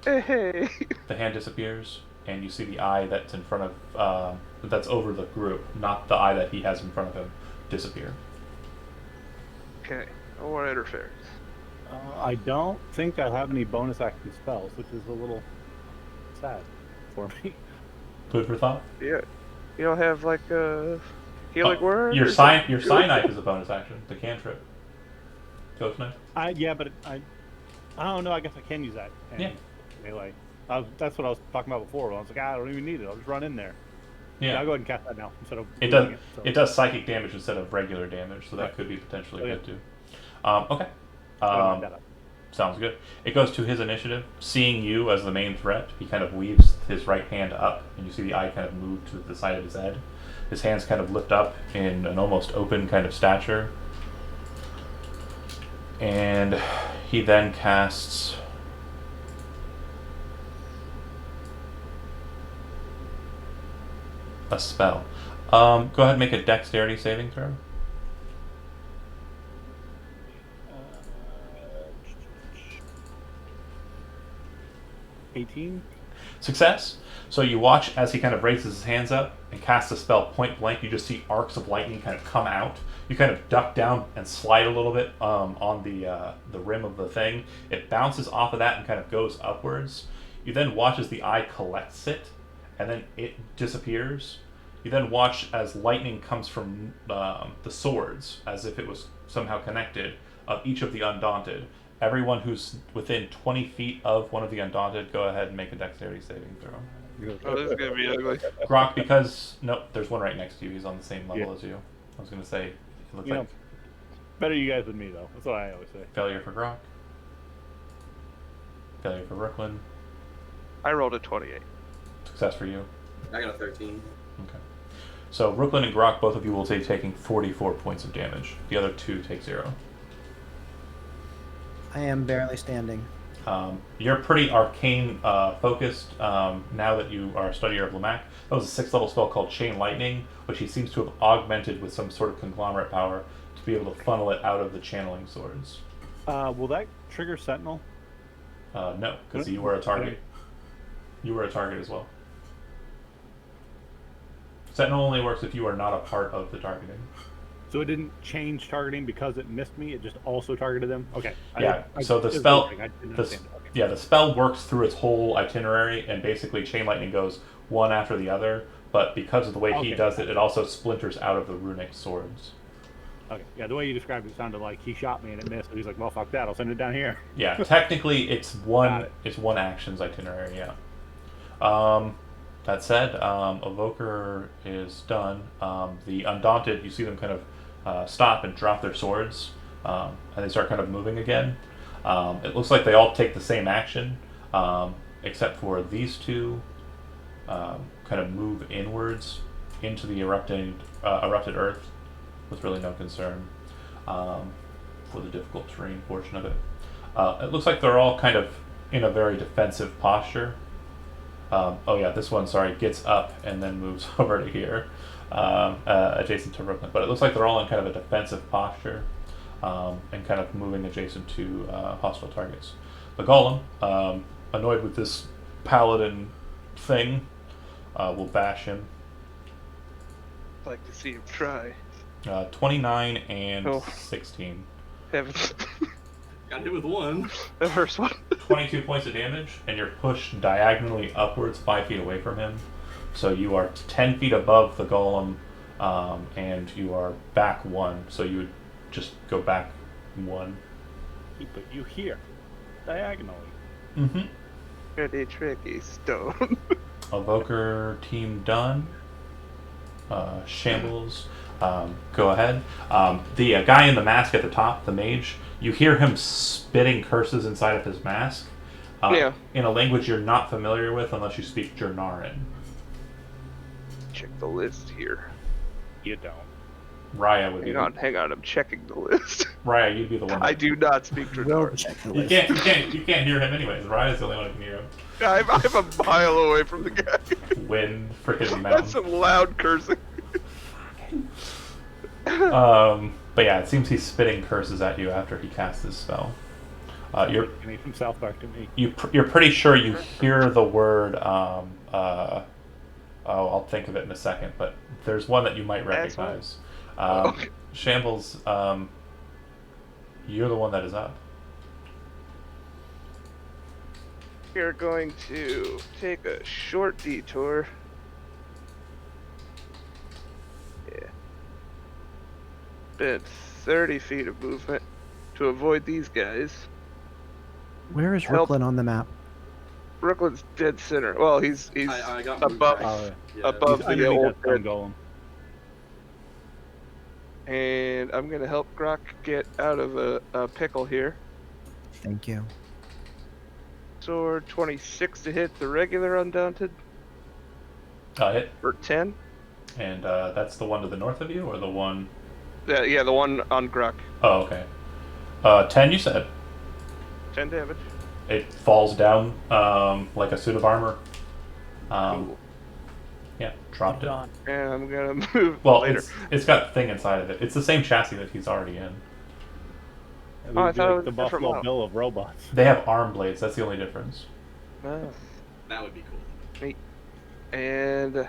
Hey. The hand disappears, and you see the eye that's in front of, that's over the group, not the eye that he has in front of him, disappear. Okay, no more interference. I don't think I have any bonus action spells, which is a little sad for me. Food for thought. Yeah, you don't have like a healing word. Your sign knife is a bonus action. The cantrip. Ghost knife. Yeah, but I don't know. I guess I can use that. And Yeah. Melee. That's what I was talking about before. I was like, I don't even need it. I'll just run in there. Yeah. I'll go ahead and cast that now instead of. It does. losing so. It does psychic damage instead of regular damage, so that Right. could be potentially Oh, good too. Okay. I'll line that up. Sounds good. It goes to his initiative. Seeing you as the main threat, he kind of weaves his right hand up, and you see the eye kind of move to the side of his head. His hands kind of lift up in an almost open kind of stature. And he then casts a spell. Go ahead and make a dexterity saving throw. 18. Success. So you watch as he kind of raises his hands up and casts a spell point blank. You just see arcs of lightning kind of come out. You kind of duck down and slide a little bit on the rim of the thing. It bounces off of that and kind of goes upwards. You then watch as the eye collects it, and then it disappears. You then watch as lightning comes from the swords, as if it was somehow connected, of each of the Undaunted. Everyone who's within 20 feet of one of the Undaunted, go ahead and make a dexterity saving throw. Oh, this is gonna be ugly. Grok, because nope, there's one right next to you. He's on the same level Yeah. as you. I was gonna say, it looks You like know, better you guys than me, though. That's what I always say. failure for Grok, failure for Brooklyn, I rolled a 28. success for you. I got a 13. Okay. So Brooklyn and Grok, both of you will be taking 44 points of damage. The other two take 0. I am barely standing. You're pretty arcane focused now that you are a studier of Lamac. That was a 6th level spell called Chain Lightning, which he seems to have augmented with some sort of conglomerate power to be able to funnel it out of the channeling swords. Will that trigger Sentinel? No, because you were a target. You were a target as well. Sentinel only works if you are not a part of the targeting. So it didn't change targeting because it missed me. It just also targeted them. Okay. Yeah. So the it was spell, wondering. I didn't the, understand it. Okay. yeah, the spell works through its whole itinerary, and basically Chain Lightning goes one after the other. But because of the way he Okay. does it, it also splinters out of the runic swords. Okay. Yeah, the way you described it sounded like he shot me and it missed. And he's like, "Well, fuck that. I'll send it down here." Yeah, technically it's one. Got it. It's one action's itinerary. Yeah. That said, Evoker is done. The Undaunted, you see them kind of stop and drop their swords, and they start kind of moving again. It looks like they all take the same action, except for these two kind of move inwards into the erupted earth with really no concern for the difficult terrain portion of it. It looks like they're all kind of in a very defensive posture. This one, gets up and then moves over to here, adjacent to Brooklyn. But it looks like they're all in kind of a defensive posture, and kind of moving adjacent to hostile targets. The Golem, annoyed with this paladin thing, will bash him. I'd like to see him try. 29 and Oh. 16. Heavens. Got hit with one. The first one. 22 points of damage, and you're pushed diagonally upwards 5 feet away from him. So you are 10 feet above the golem, and you are back 1. So you would just go back 1. He put you here, diagonally. Mm-hmm. Pretty tricky stone. Evoker team done. Shambles, go ahead. The guy in the mask at the top, the mage, you hear him spitting curses inside of his mask. Yeah. In a language you're not familiar with unless you speak Jernarin. Check the list here. You don't. Raya would be. Hang on. I'm checking the list. Raya, you'd be the one. I do not speak We'll Dracarys. check the You list. you can't hear him anyways. Raya's the only one who can hear him. I'm a mile away from the guy. Wind, freaking That's mountain. some loud cursing. But yeah, it seems he's spitting curses at you after he casts his spell. You're From South Park to me. you're pretty sure you hear the word. I'll think of it in a second. But there's one that you might recognize. Okay. Shambles. You're the one that is up. We're going to take a short detour. Yeah. Spent 30 feet of movement to avoid these guys. Where is Help. Brooklyn on the map? Brooklyn's dead center. Well, he's I got moved above back. Yeah. above He's the underneath old that stone dead. golem. And I'm gonna help Grok get out of a pickle here. Thank you. Sword 26 to hit the regular Undaunted Hit. for 10. And that's the one to the north of you, or the one? Yeah, the one on Grok. Oh, okay. 10, you said. 10 damage. It falls down like a suit of armor. Cool. Yeah, dropped it. And I'm gonna move Well, later. it's got thing inside of it. It's the same chassis that he's already in. It Oh, I would be thought it like was the a different Buffalo model. Bill of robots. They have arm blades. That's the only difference. Ah. That would be cool. And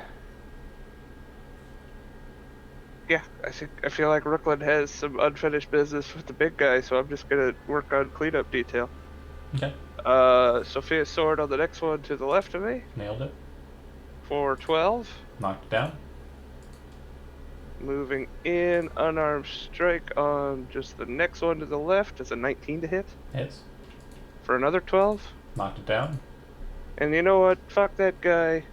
yeah, I feel like Brooklyn has some unfinished business with the big guy, so I'm just gonna work on cleanup detail. Okay, Sophia's sword on the next one to the left of me nailed it. for 12. Knocked it down. Moving in, unarmed strike on just the next one to the left. It's a 19 to hit Hits. for another 12. Knocked it down. And you know what? Fuck that guy.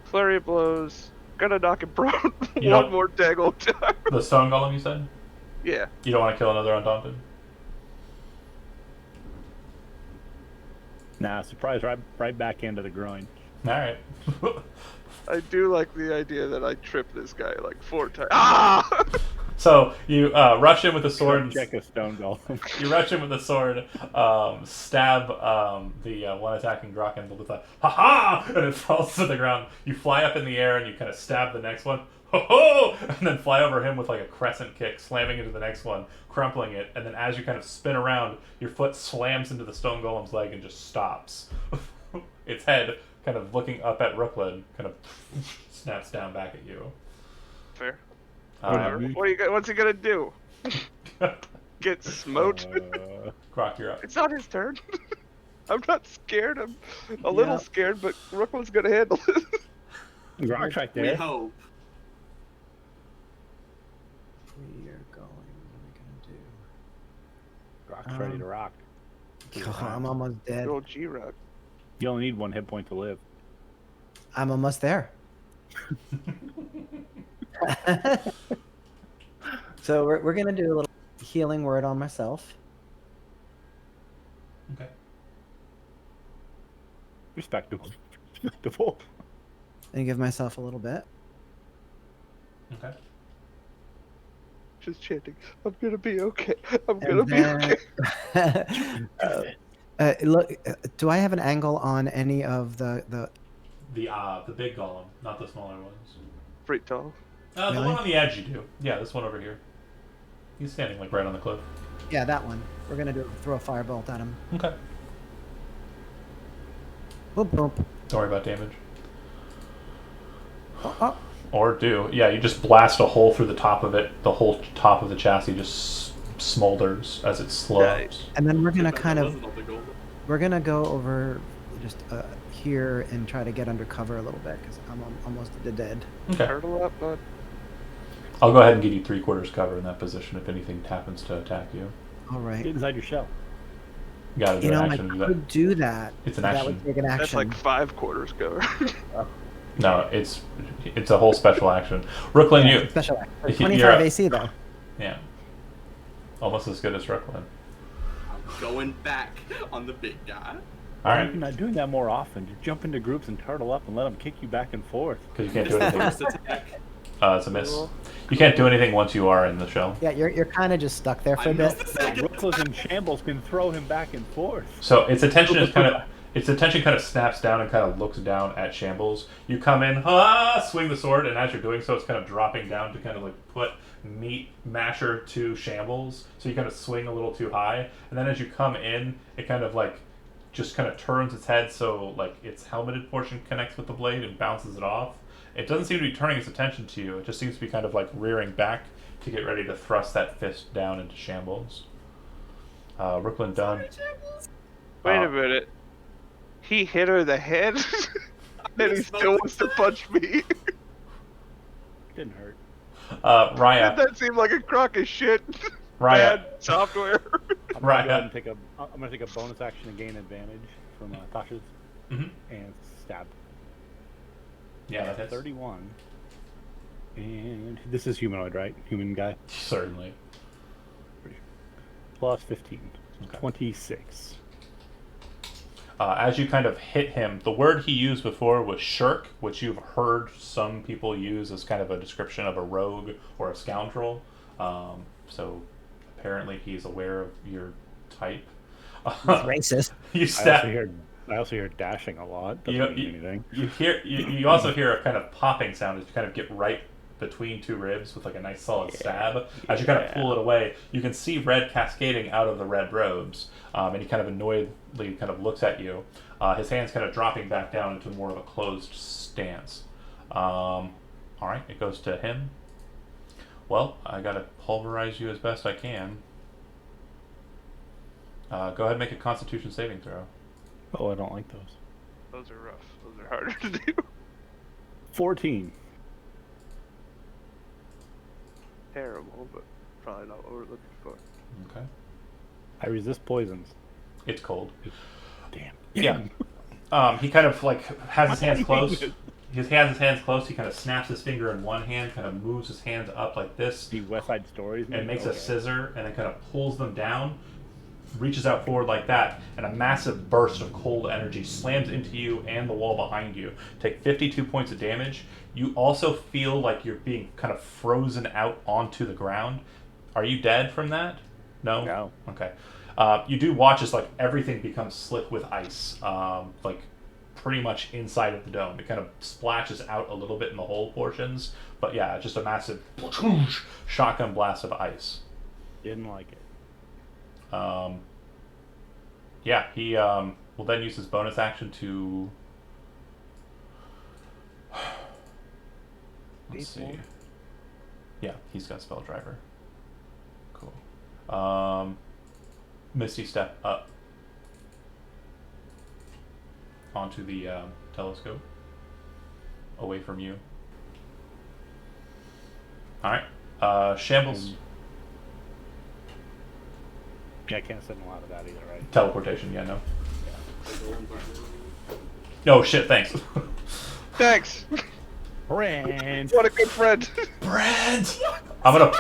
Flurry of blows. Gonna knock him prone You one don't- more daggone time. The stone golem, you said? Yeah. You don't want to kill another undaunted? Nah, surprise right back into the groin. Alright. I do like the idea that I trip this guy like 4 times. Ah! So you rush in with the sword. And Check a stone golem. you rush in with the sword, stab the one attacking Grokken with a ha-ha, and it falls to the ground. You fly up in the air and you kind of stab the next one, ho-ho, and then fly over him with like a crescent kick, slamming into the next one, crumpling it, and then as you kind of spin around, your foot slams into the stone golem's leg and just stops. Its head, kind of looking up at Brooklyn, kind of snaps down back at you. Fair. Um, What's he gonna do? Get smote? Grok, you're up. It's not his turn. I'm not scared. I'm a little Yeah. scared, but Brooklyn's gonna handle it. Rock's right We there. hope. We are going. What Rock's ready to rock. are we gonna do? I'm almost dead. Good old G-Rock. You only need 1 hit point to live. I'm almost there. So we're gonna do a little healing word on myself. Okay. Respectable. Respectable. And give myself a little bit. Okay. Just chanting, I'm gonna be okay. I'm gonna And be then, okay. look, do I have an angle on any of the The big golem, not the smaller ones. Pretty tall. The Really? one on the edge you do. Yeah, this one over here. He's standing like right on the cliff. Yeah, that one. We're gonna throw a firebolt at him. Okay. Boop boop. Don't worry about damage. Oh, oh. Or do. Yeah, you just blast a hole through the top of it. The whole top of the chassis just smolders as it slows. Nice. And then we're gonna That kind of wasn't all the gold. we're gonna go over just here and try to get under cover a little bit because I'm almost dead. Okay. Turtle up, bud. I'll go ahead and give you 3/4 cover in that position if anything happens to attack you. All right. Get inside your shell. You gotta do You know, an I action to do that. could do that. It's an but That action. would take an action. That's like 5 quarters cover. No, it's a whole special action. Brooklyn, Yeah, you. special act. you're 25 up. AC though. Yeah. Almost as good as Brooklyn. I'm going back on the big guy. All Why are you right. not doing that more often? Just jump into groups and turtle up and let them kick you back and forth. Because you can't do anything. First attack. It's a miss. Cool. You can't do anything once you are in the shell. Yeah, you're kind of just stuck there for I a bit. missed the second. Ruthless in shambles can throw him back and forth. So its attention kind of snaps down and kind of looks down at Shambles. You come in, swing the sword, and as you're doing so, it's kind of dropping down to kind of like put meat masher to Shambles. So you kind of swing a little too high, and then as you come in, it kind of like just kind of turns its head so like its helmeted portion connects with the blade and bounces it off. It doesn't seem to be turning its attention to you. It just seems to be kind of like rearing back to get ready to thrust that fist down into Shambles. Brooklyn done. Wait a minute. He hit her the head, and he still wants to punch me. Didn't hurt. Raya. That seemed like a crock of shit. Raya. Bad software. I'm Right. gonna take a bonus action to gain advantage from Tasha's and stab. Yeah, that hits. 31. And this is humanoid, right? Human guy. Certainly. Plus 15. Okay. 26. As you kind of hit him, the word he used before was shirk, which you've heard some people use as kind of a description of a rogue or a scoundrel. So apparently he's aware of your type. It's racist. You I stab. also hear dashing a lot. You, Doesn't mean anything. you also hear a kind of popping sound as you kind of get right between two ribs with like a nice solid stab. As you kind of pull it away, you can see red cascading out of the red robes, and he kind of annoyedly kind of looks at you. His hands kind of dropping back down into more of a closed stance. All right, it goes to him. Well, I gotta pulverize you as best I can. Go ahead and make a Constitution saving throw. Oh, I don't like those. Those are rough. Those are harder to do. 14. Terrible, but probably not what we're looking for. Okay. I resist poisons. It's cold. Damn. Yeah. He kind of like has his hands close. He has his hands close. He kind of snaps his finger in one hand, kind of moves his hands up like this, The West Side Stories. and makes a scissor, and then kind of pulls them down, reaches out forward like that, and a massive burst of cold energy slams into you and the wall behind you. Take 52 points of damage. You also feel like you're being kind of frozen out onto the ground. Are you dead from that? No? No. Okay. You do watch as like everything becomes slick with ice, like pretty much inside of the dome. It kind of splashes out a little bit in the hole portions, but yeah, just a massive shotgun blast of ice. Didn't like it. Yeah, he will then use his bonus action to. Let's see. Yeah, he's got Spell Driver. Cool. Misty Step up onto the telescope, away from you. All right, Shambles. Yeah, I can't send a lot of that either, right? Teleportation. Yeah, no. No shit. Thanks. Thanks. Brand. What a good friend. Brent. I'm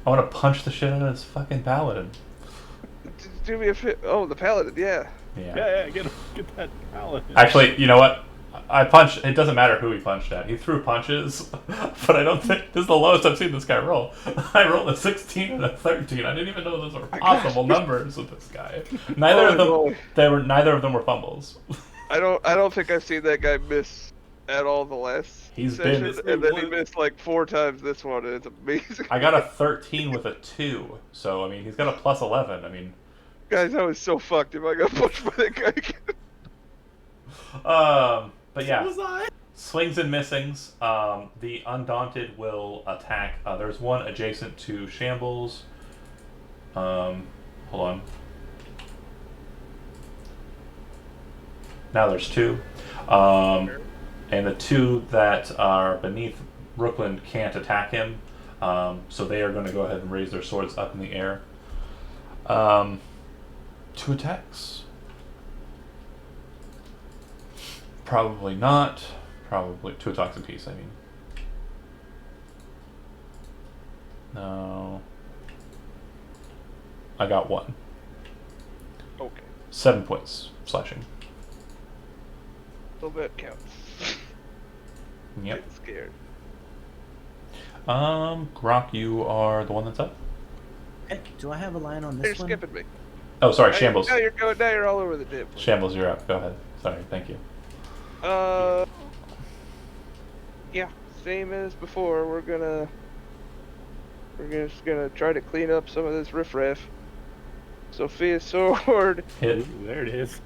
gonna punch the shit out of this fucking paladin. Do me a fit. Oh, the paladin. Yeah. Yeah. Yeah, get that pallet. Actually, you know what? I punched. It doesn't matter who he punched at. He threw punches, but I don't think this is the lowest I've seen this guy roll. I rolled a 16 and a 13. I didn't even know those were possible numbers with this guy. Neither of them. Neither of them were fumbles. I don't think I've seen that guy miss at all the last He's session, been- and then he missed like 4 times this one, and it's amazing. I got a 13 with a 2, so I mean he's got a plus 11. I mean, Guys, I was so fucked if I got pushed by that guy again. but yeah. Was I? Swings and missings. The Undaunted will attack. There's one adjacent to Shambles. Hold on. Now there's 2. And the 2 that are beneath Brooklyn can't attack him. So they are going to go ahead and raise their swords up in the air. 2 attacks. Probably not. Probably 2 attacks apiece, I mean. No. I got 1. Okay. 7 points slashing. So that counts. Yep. Getting scared. Grok, you are the one that's up. Okay, do I have a line on You're this one? skipping me. Oh, sorry, Shambles. Now you're all over the damn place. Shambles, you're up. Go ahead. Sorry, thank you. Yeah, same as before. We're just gonna try to clean up some of this riffraff. Sophia Sword. Hit. Ooh, there it is.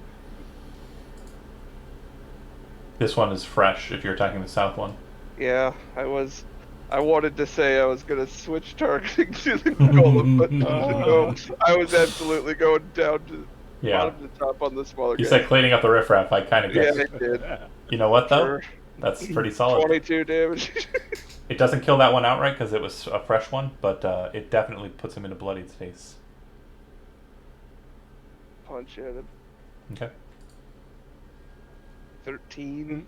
This one is fresh if you're attacking the south one. Yeah, I wanted to say I was gonna switch targeting to the golem, but no, I was absolutely going down to bottom to top on the smaller You guy. said cleaning up the riffraff. I kind of Yeah, guessed. I did. You know what, though? Sure. That's pretty solid. 22 damage. It doesn't kill that one outright because it was a fresh one, but it definitely puts him into bloodied states. Punch at him. Okay. 13.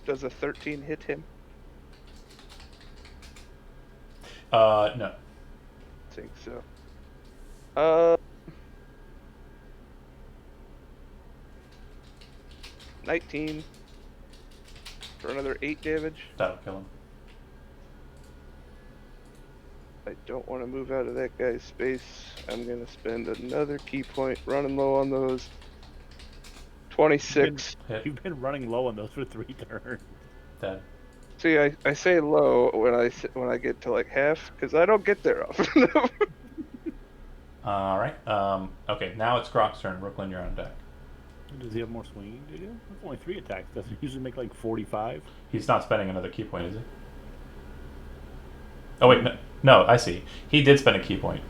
Does a 13 hit him? No. I think so. 19 for another 8 damage. That'll kill him. I don't want to move out of that guy's space. I'm going to spend another key point running low on those. 26. Hit. You've been running low on those for 3 turns. Dead. See, I say low when I get to like half, because I don't get there often. Alright. Okay, now it's Grok's turn. Brooklyn, you're on deck. Does he have more swinging to do? That's only 3 attacks. Doesn't he usually make like 45? He's not spending another key point, is he? Oh, wait. No, I see. He did spend a key point.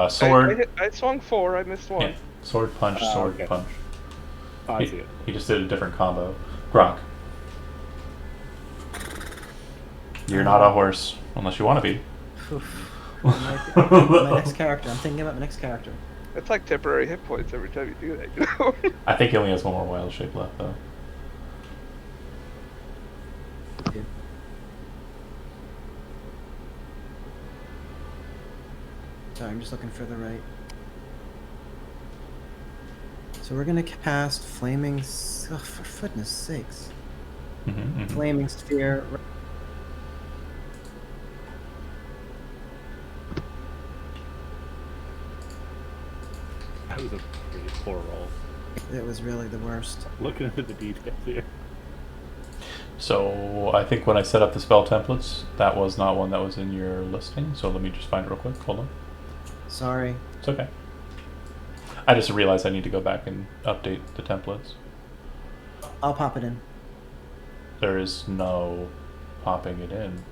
Sword. I swung 4. I missed 1. Yeah. Sword, punch, sword, okay. punch. Oh, I see it. He just did a different combo. Grok. You're not a horse, unless you want to be. My next character. I'm thinking about my next character. It's like temporary hit points every time you do that, you know? I think he only has one more wild shape left, though. Yeah. Sorry, I'm just looking for the right. So we're gonna cast Flaming. Oh, for goodness sakes! Flaming Sphere. That was a pretty poor roll. It was really the worst. Looking at the details here. So I think when I set up the spell templates, that was not one that was in your listing. So let me just find it real quick. Hold on. Sorry. It's okay. I just realized I need to go back and update the templates. I'll pop it in. There is no popping it in.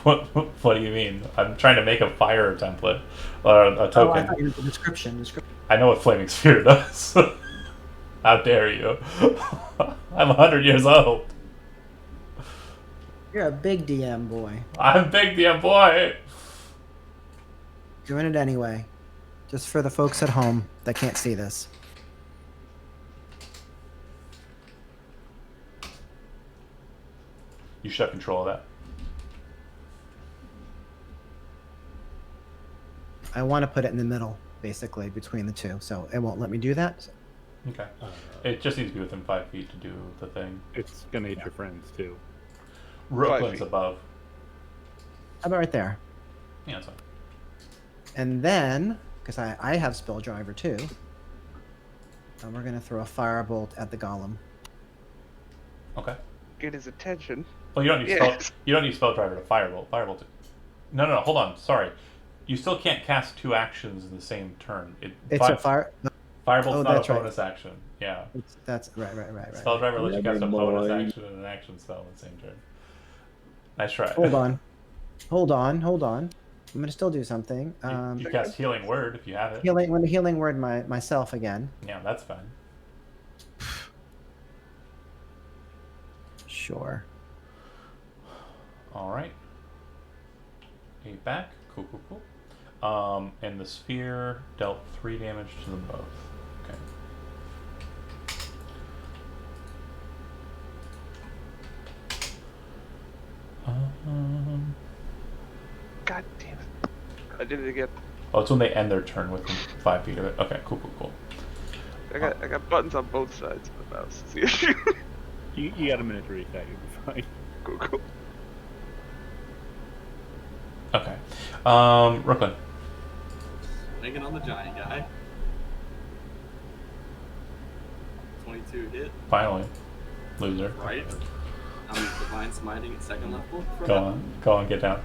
What do you mean? I'm trying to make a fire template, or a token. Oh, I thought you meant the description. I know what Flaming Sphere does. How dare you? I'm 100 years old. You're a big DM boy. I'm big DM boy. Doing it anyway. Just for the folks at home that can't see this. You should have control of that. I want to put it in the middle, basically, between the two, so it won't let me do that. So. Okay. It just needs to be within 5 feet to do the thing. It's gonna hit your friends too. Brooklyn's above. How about right there? Yeah, that's fine. And then, because I have Spell Driver too, and we're going to throw a Firebolt at the Golem. Okay. Get his attention. Well, you don't need you don't need spell driver to firebolt. Firebolt. No, hold on. Sorry, you still can't cast 2 actions in the same turn. It's a fire. Firebolt's not that's a right. bonus action. Yeah. That's right. Spell driver lets you cast a Never bonus mind. action and an action spell in the same turn. Nice try. Hold on. I'm going to still do something. You cast healing word if you have it. Healing word myself again. Yeah, that's fine. Sure. All right. 8 back. Cool. And the sphere dealt 3 damage to them both. Okay. God damn it. I did it again. Oh, it's when they end their turn within 5 feet of it. Okay, cool. I got buttons on both sides of the mouse. It's the issue. You got a minute to reset. You'll be fine. Cool. Brooklyn. Swinging on the giant guy. 22 hit. Finally. Loser. Right. I'm divine smiting at second level. Go on, get down.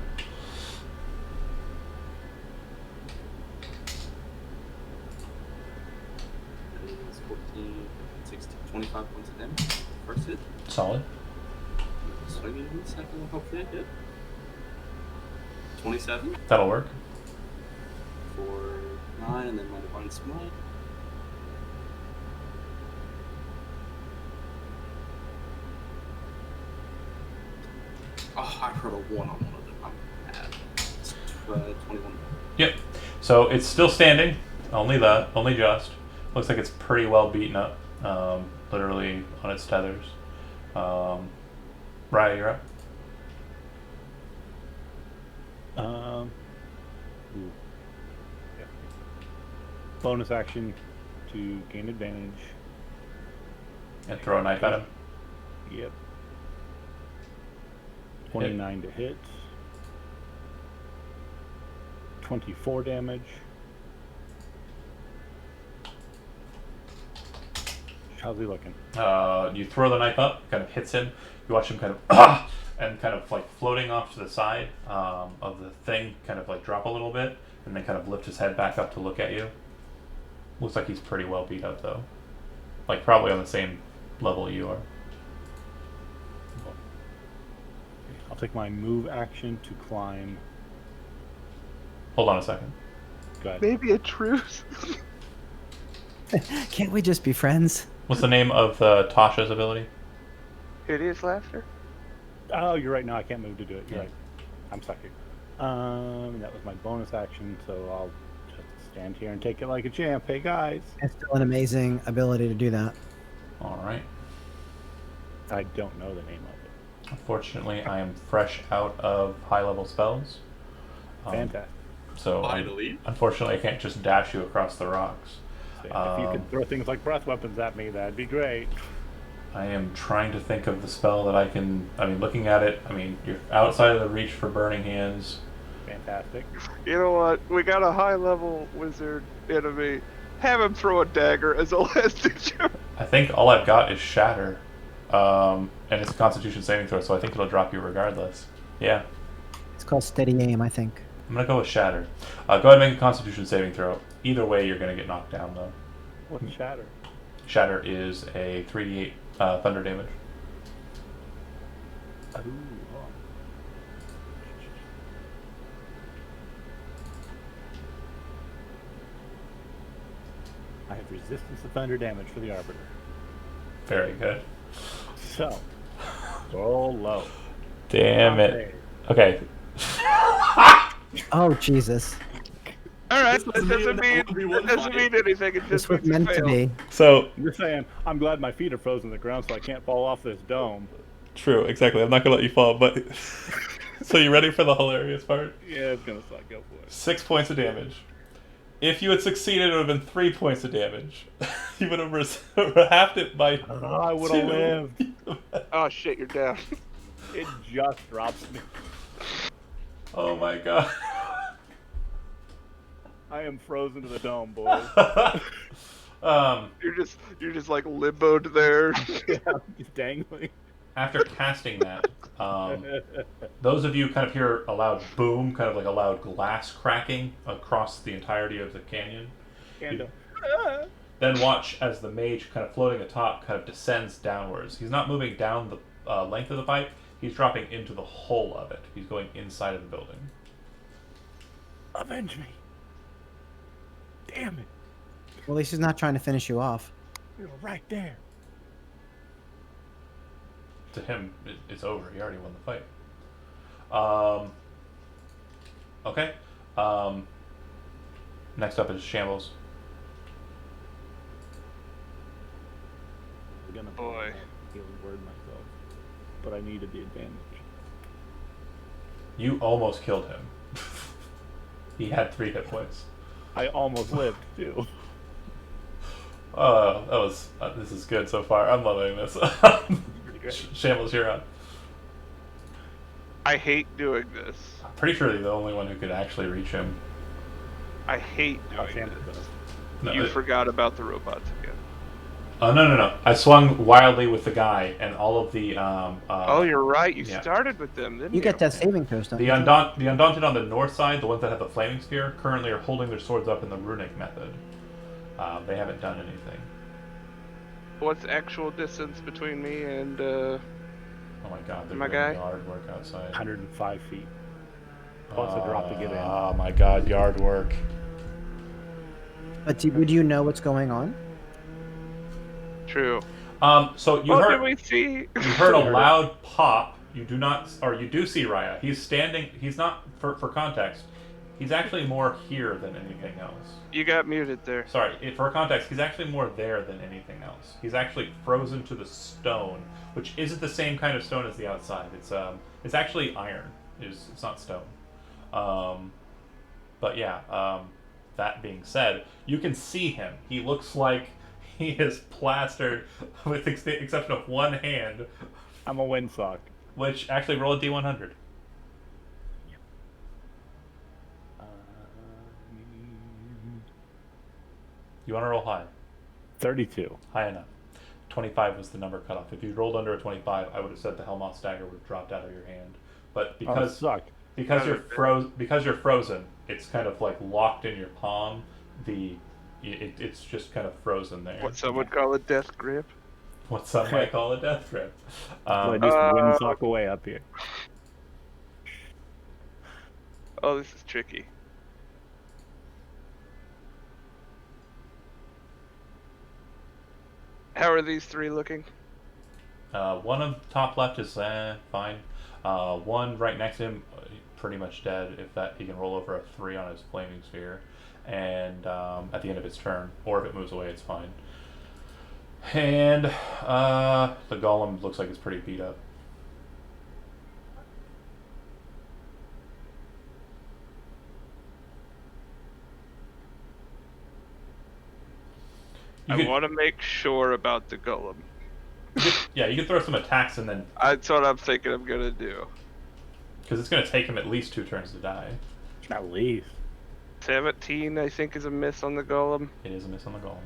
That is 14, 16, 25 points of damage. First hit. Solid. Swinging in the second one, hopefully it hit. 27 That'll work. for 9, and then my divine smite. Oh, I heard a 1 on one of them. I'm mad. It's 21. Yep. So it's still standing. Only just. Looks like it's pretty well beaten up. Literally on its tethers. Raya, you're up. Ooh. Yeah. Bonus action to gain advantage. And throw a knife at him. Yep. 29 to hit. 24 damage. How's he looking? You throw the knife up, kind of hits him. You watch him kind of and kind of like floating off to the side of the thing, kind of like drop a little bit, and then kind of lift his head back up to look at you. Looks like he's pretty well beat up though, like probably on the same level you are. I'll take my move action to climb. Hold on a second. Go ahead. Maybe a truce. Can't we just be friends? What's the name of Tasha's ability? Hideous laughter. Oh, you're right. No, I can't move to do it. You're Yeah. right. I'm stuck here. That was my bonus action, so I'll just stand here and take it like a champ. Hey, guys. It's still an amazing ability to do that. All right. I don't know the name of it. Unfortunately, I am fresh out of high-level spells. Fantastic. So Finally. unfortunately, I can't just dash you across the rocks. If you could throw things like breath weapons at me, that'd be great. I am trying to think of the spell that I can. I mean, looking at it, I mean, you're outside of the reach for burning hands. Fantastic. You know what? We got a high level wizard enemy. Have him throw a dagger as a last ditch. I think all I've got is shatter, and it's a Constitution saving throw, so I think it'll drop you regardless. Yeah, It's called steady aim, I think. I'm gonna go with shatter. Go ahead and make a Constitution saving throw. Either way, you're gonna get knocked down though. What's shatter? Shatter is a 3d8 thunder damage. Ooh, I have resistance to thunder damage for the Arbiter. Very good. So, roll low. Damn it. Okay. Oh, Jesus. Alright, that doesn't doesn't mean mean, that 1v1 that doesn't fight. mean anything. It This just was means meant to fail. be. So You're saying, I'm glad my feet are frozen to the ground so I can't fall off this dome. true, exactly. I'm not gonna let you fall, but so you ready for the hilarious part? Yeah, it's gonna suck. Go for it. 6 points of damage. If you had succeeded, it would have been 3 points of damage. You would have halved it by I would have 2. lived. Oh shit, you're down. It just drops me. Oh my god. I am frozen to the dome, boys. You're just like limboed there. Yeah, I'm just dangling. After casting that, those of you kind of hear a loud boom, kind of like a loud glass cracking across the entirety of the canyon. Can't Then watch as the mage kind of floating atop kind of descends downwards. He's not moving down the length of the pipe, he's dropping into the hull of it. He's going inside of the building. avenge me. Damn it. Well, at least he's not trying to finish you off. You're right there. To him, it's over. He already won the fight. Okay. Next up is Shambles. I'm gonna Boy. healing word myself, but I needed the advantage. You almost killed him. He had 3 hit points. I almost lived too. That was. This is good so far. I'm loving this. Pretty great. Shambles, you're on. I hate doing this. I'm pretty sure you're the only one who could actually reach him. I hate Oh, doing Sam this. does. No, You forgot about the robots again. no. I swung wildly with the guy, and all of the Oh, you're right. You yeah. started with them, didn't you? You get that saving throw, don't The you? Undaunted on the north side, the ones that have the flaming spear, currently are holding their swords up in the runic method. They haven't done anything. What's the actual distance between me and Oh my god, they're My doing guy? yard work outside. 105 feet. Plus a drop to get in. Oh my god, yard work. But would you know what's going on? True. So you Oh, heard did we see? you heard a loud pop. You do not, or you do see Raya. He's standing. He's not for context. He's actually more here than anything else. You got muted there. Sorry, for context, he's actually more there than anything else. He's actually frozen to the stone, which isn't the same kind of stone as the outside. It's actually iron. It's not stone. But yeah. That being said, you can see him. He looks like he is plastered, with the exception of one hand. I'm a windsock. Which actually roll a d100. You want to roll high? 32. High enough. 25 was the number cut off. If you rolled under a 25, I would have said the Helmont Stagger would have dropped out of your hand. But because you're frozen, it's kind of like locked in your palm. It's just kind of frozen there. What some would call a death grip. What some might call a death grip. So I just windsock away up here. Oh, this is tricky. How are these three looking? One on top left is fine. One right next to him, pretty much dead. If that he can roll over a 3 on his flaming sphere, and at the end of its turn, or if it moves away, it's fine. And the golem looks like it's pretty beat up. I want to make sure about the golem. Yeah, you can throw some attacks and then... That's what I'm thinking I'm going to do. Because it's going to take him at least 2 turns to die. At least. 17, I think, is a miss on the golem. It is a miss on the golem.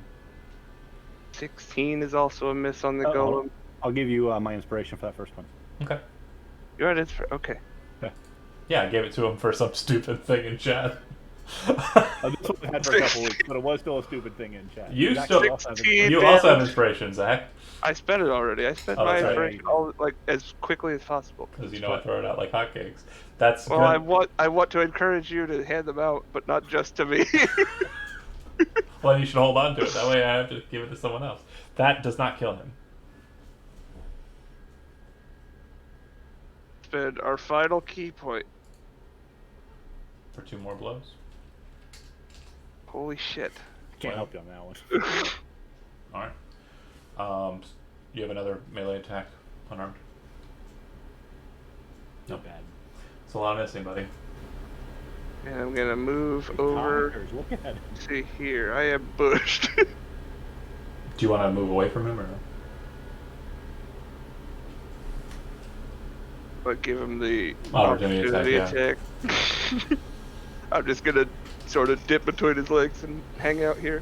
16 is also a miss on the golem. I'll give you my inspiration for that first one. Okay. You're right, okay. Yeah, I gave it to him for some stupid thing in chat. This one I had for a couple weeks, but it was still a stupid thing in chat. You You also have inspiration, Zach. I spent it already. I spent my inspiration as quickly as possible. Because you know I throw it out like hotcakes. That's well, good. I want to encourage you to hand them out, but not just to me. Well, you should hold on to it. That way I have to give it to someone else. That does not kill him. Spend our final key point. For 2 more blows. Holy shit. Can't help you on that one. Alright. You have another melee attack unarmed? Not bad. It's a lot of missing, buddy. And I'm gonna move over. Look at it. See here, I am bushed. Do you want to move away from him or no? But give him the Opportunity attack. I'm just gonna sort of dip between his legs and hang out here.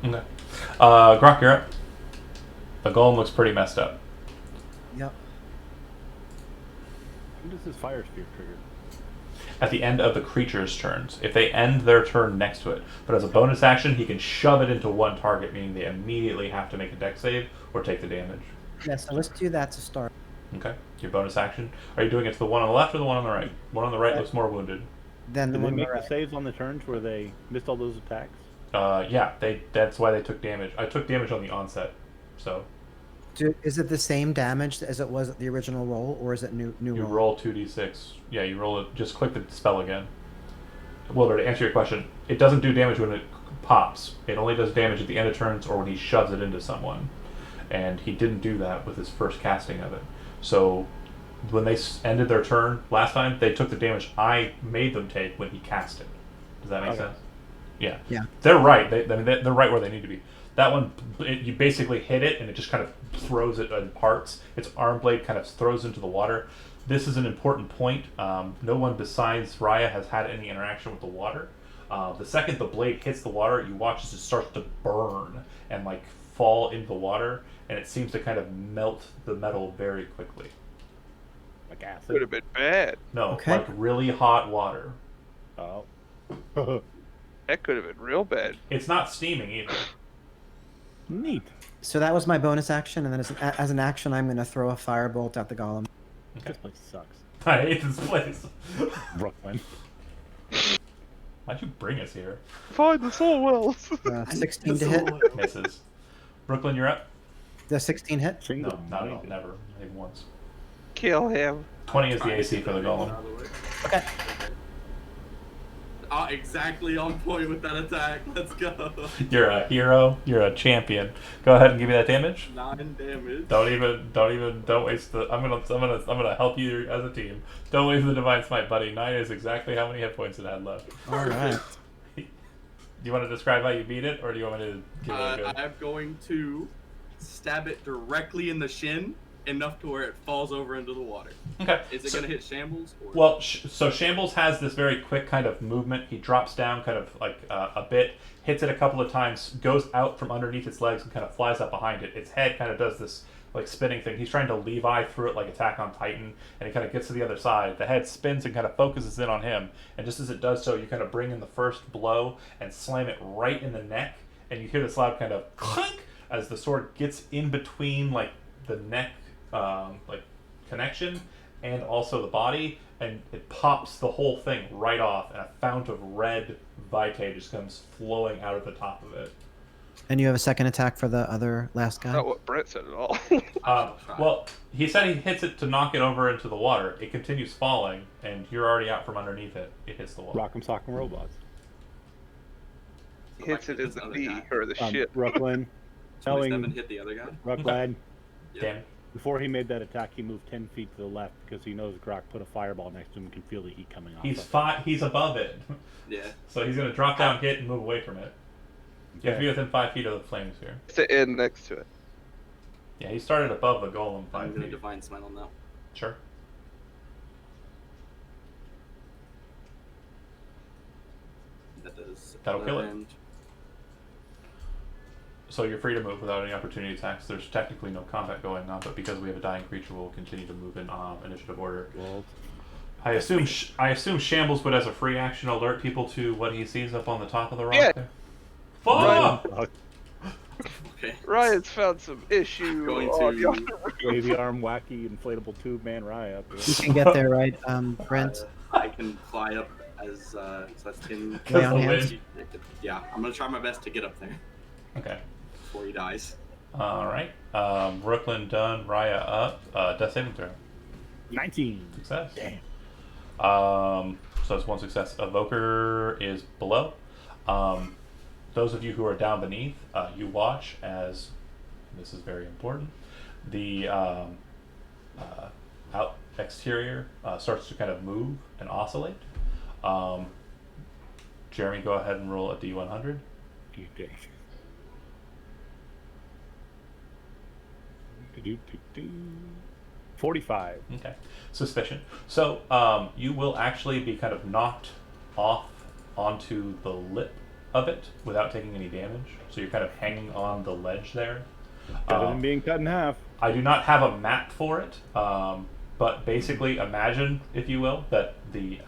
Okay. Grok, you're up. The golem looks pretty messed up. Yep. When does this fire spear trigger? At the end of the creature's turns. If they end their turn next to it. But as a bonus action, he can shove it into one target, meaning they immediately have to make a dex save or take the damage. Yeah, so let's do that to start. Okay. Your bonus action. Are you doing it to the one on the left or the one on the right? One on the right looks more wounded. Then the Did they one make right. the saves on the turns where they missed all those attacks? Yeah, that's why they took damage. I took damage on the onset, so... Is it the same damage as it was at the original roll, or is it new You roll? roll 2d6. Yeah, you roll it. Just click the spell again. Well, to answer your question, it doesn't do damage when it pops. It only does damage at the end of turns or when he shoves it into someone. And he didn't do that with his first casting of it. So when they ended their turn last time, they took the damage I made them take when he cast it. Does that make sense? Yeah. Yeah. They're right. They're right where they need to be. That one, you basically hit it, and it just kind of throws it in parts. Its arm blade kind of throws into the water. this is an important point. No one besides Raya has had any interaction with the water. The second the blade hits the water, you watch as it starts to burn and like fall into the water, and it seems to kind of melt the metal very quickly. Like acid. Could have been bad. No, Okay. like really hot water. Oh. That could have been real bad. It's not steaming either. Neat. So that was my bonus action, and then as an action, I'm going to throw a firebolt at the golem. This place sucks. I hate this place. Brooklyn. Why'd you bring us here? Find the soul wells. 16 to hit. Misses. Brooklyn, you're up. The 16 hit. No, not at all. Never. I think once. Kill him. 20 is the AC for the golem. Okay. Exactly on point with that attack. Let's go. You're a hero. You're a champion. Go ahead and give me that damage. 9 damage. Don't waste the. I'm gonna help you as a team. Don't waste the divine smite, buddy. 9 is exactly how many hit points it had left. All right. Do you want to describe how you beat it, or do you want me to give it a good? I'm going to stab it directly in the shin, enough to where it falls over into the water. Okay. Is it going to hit Shambles? Or... Well, so Shambles has this very quick kind of movement. He drops down kind of like a bit, hits it a couple of times, goes out from underneath its legs and kind of flies up behind it. Its head kind of does this like spinning thing. He's trying to Levi through it like Attack on Titan, and he kind of gets to the other side. The head spins and kind of focuses in on him, and just as it does so, you kind of bring in the first blow and slam it right in the neck, and you hear this loud kind of clink as the sword gets in between like the neck like connection and also the body, and it pops the whole thing right off, and a fount of red vitae just comes flowing out of the top of it. And you have a second attack for the other last guy? Not what Brett said at all. Well, he said he hits it to knock it over into the water. It continues falling, and you're already out from underneath it. It hits the wall. Rock'em Sock'em Robots. He hits it in the knee or the shit. Brooklyn. 27 Telling hit the other guy. Brooklyn. Yeah. Damn. Before he made that attack, he moved 10 feet to the left because he knows Grok put a fireball next to him and can feel the heat coming off. He's above it. Yeah. So he's going to drop down, hit, and move away from it. You have to be within 5 feet of the flames here. It's the end next to it. Yeah, he started above the golem I'm 5 going to feet. Divine Smite on that. Sure. That does. That'll kill it. 11. So you're free to move without any opportunity attacks. There's technically no combat going on, but because we have a dying creature, we'll continue to move in initiative order. Well, I assume Shambles would, as a free action, alert people to what he sees up on the top of the rock Yeah. there. Fuck! Okay. Ryan's found some issue. Going on to- yonder. wavy arm, wacky, inflatable tube man Raya up You here. can get there, right, Brent? I can fly up as so that's 10. Lay on the hands? wind. Yeah, I'm gonna try my best to get up there Okay. before he dies. Alright. Brooklyn done. Raya up. Death saving throw. 19. Success. Damn. So it's one success. Evoker is below. Those of you who are down beneath, you watch as, this is very important, the out exterior starts to kind of move and oscillate. Jeremy, go ahead and roll a D100. You dick. 45. Okay. Suspicion. So you will actually be kind of knocked off onto the lip of it without taking any damage. So you're kind of hanging on the ledge there. Better than being cut in half. I do not have a map for it, but basically imagine, if you will, that the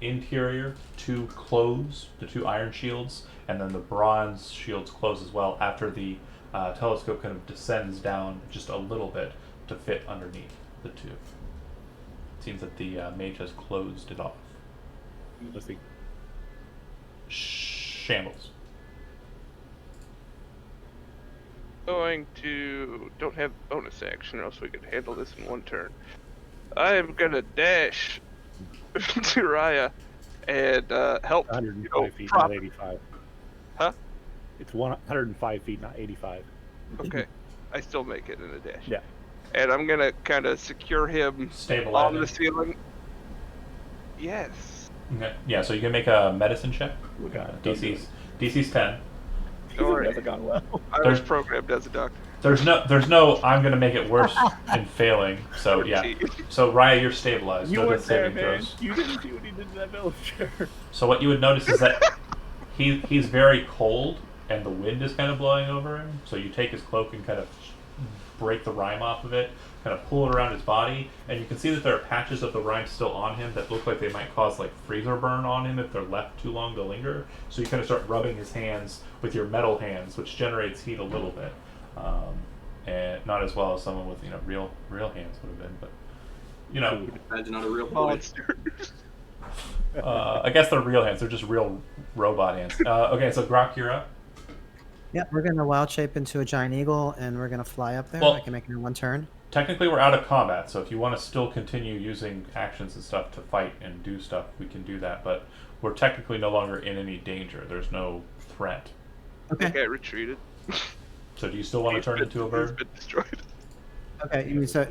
interior two close, the two iron shields, and then the bronze shields close as well after the telescope kind of descends down just a little bit to fit underneath the two. It seems that the mage has closed it off. Let's see. Shambles. Going to don't have bonus action, or else we could handle this in one turn. I am gonna dash to Raya and help. 105 feet, prop- not 85. Huh? It's 105 feet, not 85. Okay, I still make it in a dash. Yeah. And I'm gonna kind of secure him Stabilize on the him. ceiling. Yes. Okay. Yeah, so you can make a medicine check. Look at it. DC's 10. Don't worry. Never gone well. I was programmed as a doctor. There's no. I'm gonna make it worse in failing. So yeah. So Raya, you're stabilized. You No weren't death there, saving man. throws. You didn't see what he did to that villager. So what you would notice is that he's very cold, and the wind is kind of blowing over him. So you take his cloak and kind of break the rime off of it, kind of pull it around his body, and you can see that there are patches of the rime still on him that look like they might cause like freezer burn on him if they're left too long to linger. So you kind of start rubbing his hands with your metal hands, which generates heat a little bit, and not as well as someone with real hands would have been, but Imagine not a real boy. Monster. I guess they're real hands. They're just real robot hands. Okay, so Grok, you're up. Yeah, we're gonna wild shape into a giant eagle, and we're gonna fly up there. Well- I can make it in one turn. Technically, we're out of combat, so if you want to still continue using actions and stuff to fight and do stuff, we can do that. But we're technically no longer in any danger. There's no threat. The Okay. guy retreated. So do you still want to turn into a He's bird? been destroyed. Okay. You so,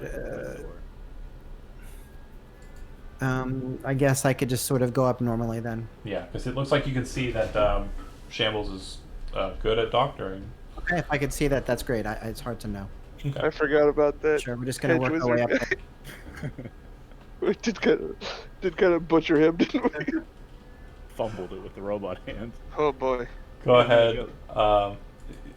I guess I could just sort of go up normally then. Yeah, because it looks like you can see that Shambles is good at doctoring. Okay. If I could see that, that's great. It's hard to know. Okay. I forgot about that. Sure. We're just gonna Hedge work our way up wizard there. guy. We did kind of butcher him, didn't we? Fumbled it with the robot hands. Oh boy. Go ahead,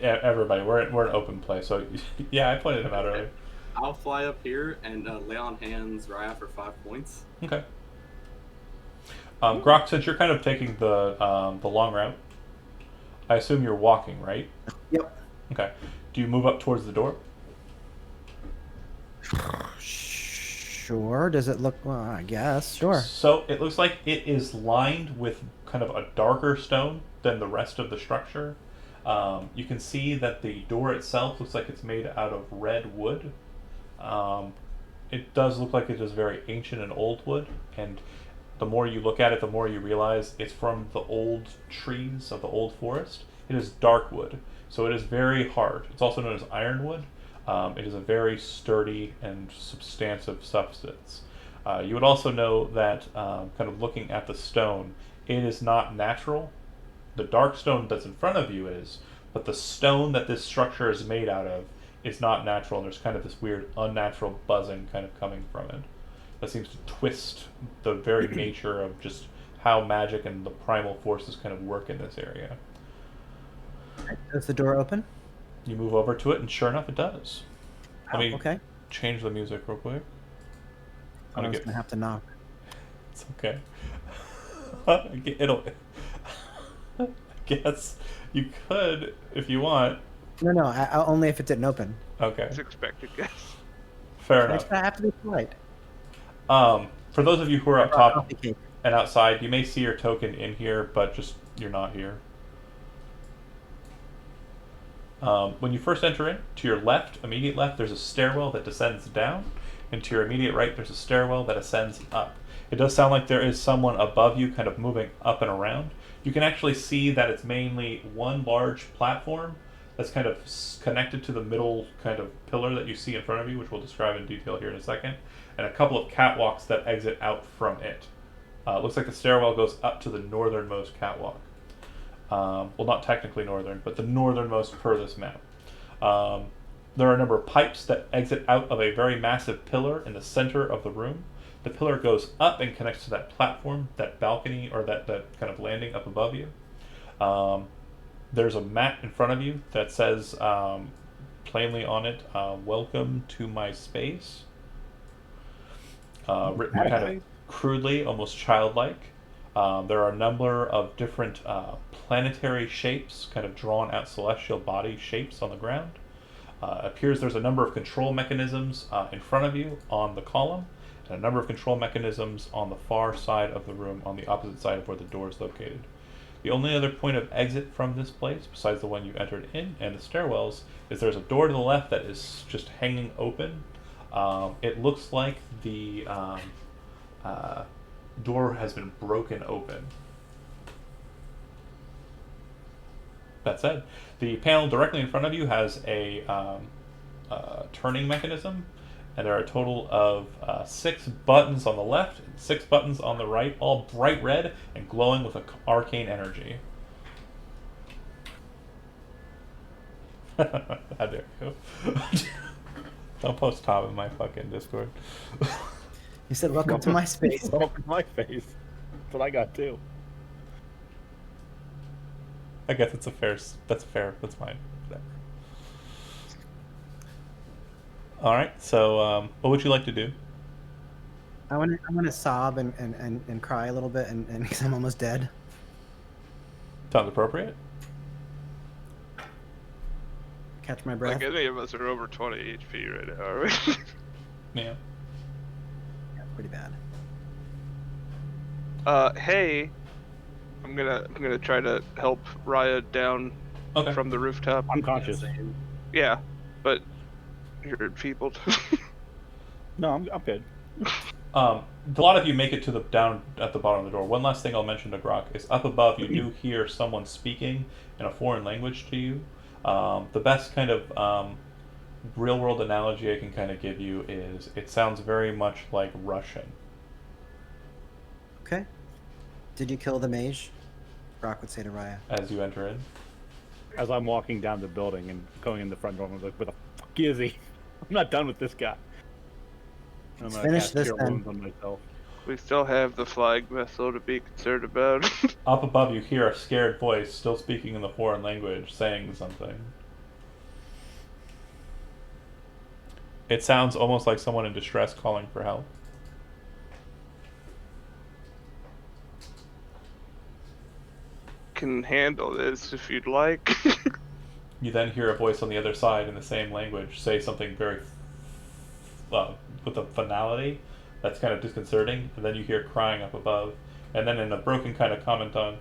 everybody. We're in open play, so yeah, I pointed him out earlier. I'll fly up here and lay on hands Raya for 5 points. Okay. Grok, since you're kind of taking the long route, I assume you're walking, right? Yep. Okay. Do you move up towards the door? Sure. Does it look? Well, I guess. Sure. So it looks like it is lined with kind of a darker stone than the rest of the structure. You can see that the door itself looks like it's made out of red wood. It does look like it is very ancient and old wood, and the more you look at it, the more you realize it's from the old trees of the old forest. It is dark wood, so it is very hard. It's also known as ironwood. It is a very sturdy and substantive substance. You would also know that, kind of looking at the stone, it is not natural. The dark stone that's in front of you is, but the stone that this structure is made out of is not natural, and there's kind of this weird unnatural buzzing kind of coming from it that seems to twist the very nature of just how magic and the primal forces kind of work in this area. Does the door open? You move over to it, and sure enough, it does. Let me Okay. change the music real quick. I was gonna have to knock. It's okay. It'll. I guess you could if you want. No. Only if it didn't open. Okay, It's expected, guys. fair I enough. have to be polite. For those of you who are up I brought top coffee cake. and outside, you may see your token in here, but just you're not here. When you first enter in, to your left, immediate left, there's a stairwell that descends down, and to your immediate right, there's a stairwell that ascends up. It does sound like there is someone above you kind of moving up and around. You can actually see that it's mainly one large platform that's kind of connected to the middle kind of pillar that you see in front of you, which we'll describe in detail here in a second, and a couple of catwalks that exit out from it. It looks like the stairwell goes up to the northernmost catwalk. Well, not technically northern, but the northernmost per this map. There are a number of pipes that exit out of a very massive pillar in the center of the room. The pillar goes up and connects to that platform, that balcony, or that kind of landing up above you. There's a mat in front of you that says plainly on it, "Welcome to my space." Written kind of crudely, almost childlike. There are a number of different planetary shapes, kind of drawn out celestial body shapes on the ground. Appears there's a number of control mechanisms in front of you on the column, and a number of control mechanisms on the far side of the room, on the opposite side of where the door is located. The only other point of exit from this place, besides the one you entered in and the stairwells, is there's a door to the left that is just hanging open. It looks like the door has been broken open. That said, the panel directly in front of you has a turning mechanism, and there are a total of 6 buttons on the left and 6 buttons on the right, all bright red and glowing with arcane energy. How dare you? Don't post Tom in my fucking Discord. You said, "Welcome to my space." Welcome to my face. That's what I got too. I guess it's a fair. That's fair. That's fine. Whatever. All right. So, what would you like to do? I want to sob and cry a little bit, and because I'm almost dead. Sounds appropriate. Catch my breath. Like any of us are over 20 HP right now, are we? Yeah. Yeah, pretty bad. Hey, I'm gonna try to help Raya down Okay. from the rooftop. I'm conscious. Yeah, but you're enfeebled. No, I'm good. A lot of you make it to the down at the bottom of the door. One last thing I'll mention to Grok is up above you do hear someone speaking in a foreign language to you. The best kind of real world analogy I can kind of give you is it sounds very much like Russian. Okay. Did you kill the mage? Brock would say to Raya. As you enter in. As I'm walking down the building and going in the front door, I'm like, "Where the fuck is he? I'm not done with this guy." I'm Let's gonna finish cast this Cure then. Wounds on myself. We still have the flag vessel to be concerned about. Up above you hear a scared voice still speaking in the foreign language saying something. It sounds almost like someone in distress calling for help. Can handle this if you'd like. You then hear a voice on the other side in the same language say something very, with a finality that's kind of disconcerting, and then you hear crying up above, and then in a broken kind of comment on,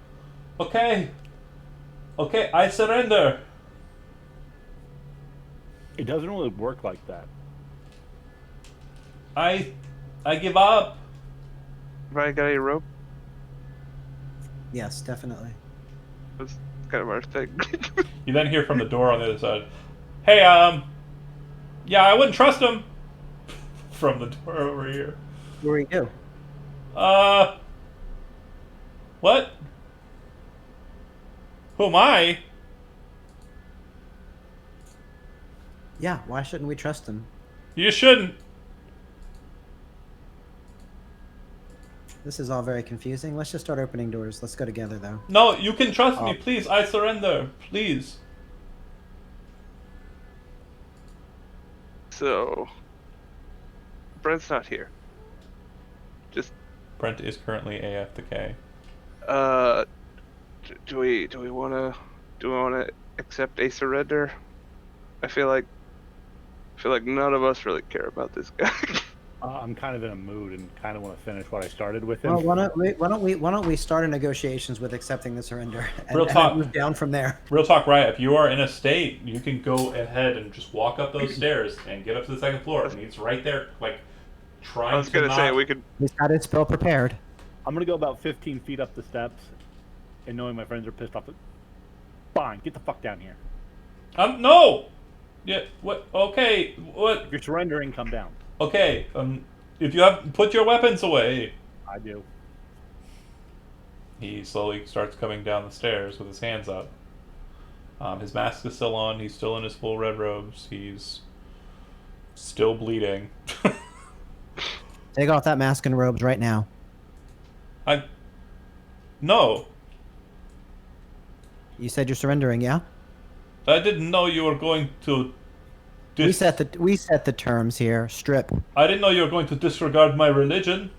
okay, I surrender. It doesn't really work like that. I give up. Everybody got a rope? Yes, definitely. That's kind of our thing. You then hear from the door on the other side, hey, yeah, I wouldn't trust him. From the door over here. What do you do? What? Who am I? Yeah, why shouldn't we trust him? You shouldn't. This is all very confusing. Let's just start opening doors. Let's go together, though. No, you can trust me, please. I surrender, please. So, Brent's not here. Just, Brent is currently AFK. do we wanna accept a surrender? I feel like none of us really care about this guy. I'm kind of in a mood and kind of want to finish what I started with him. Well, why don't we start negotiations with accepting the surrender and, Real talk. and move down from there? Real talk, right? If you are in a state, you can go ahead and just walk up those stairs and get up to the second floor. I mean, it's right there. Like, trying I was gonna to say not... we could. He's got his spell prepared. I'm gonna go about 15 feet up the steps, and knowing my friends are pissed off, fine, get the fuck down here. No! Yeah, what? Okay, what? If you're surrendering, come down. Okay, if you have... Put your weapons away! I do. He slowly starts coming down the stairs with his hands up. His mask is still on. He's still in his full red robes. He's still bleeding. Take off that mask and robes right now. No. You said you're surrendering, yeah? I didn't know you were going to... We set the terms here. Strip. I didn't know you were going to disregard my religion.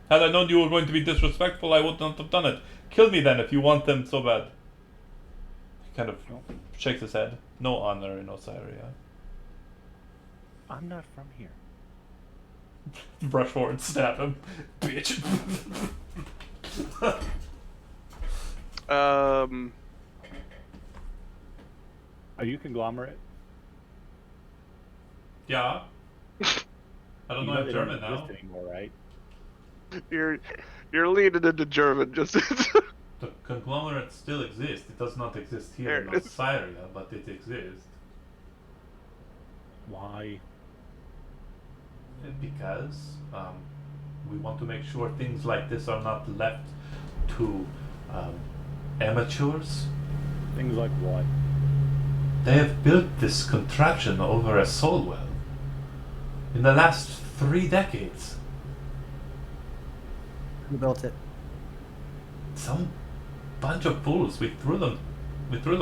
Had I known you were going to be disrespectful, I would not have done it. Kill me then if you want them so bad. He kind of shakes his head. No honor in Osiria. I'm not from here. Rush forward, stab him. Bitch. Are you conglomerate? Yeah. I don't know I'm they German don't now. exist anymore, right? You're leading into German just. The conglomerate still exists. It does not exist here in Osiria, but it exists. Why? Because we want to make sure things like this are not left to amateurs. Things like what? They have built this contraption over a soul well. In the last 3 decades. Who built it? Some bunch of fools. We threw them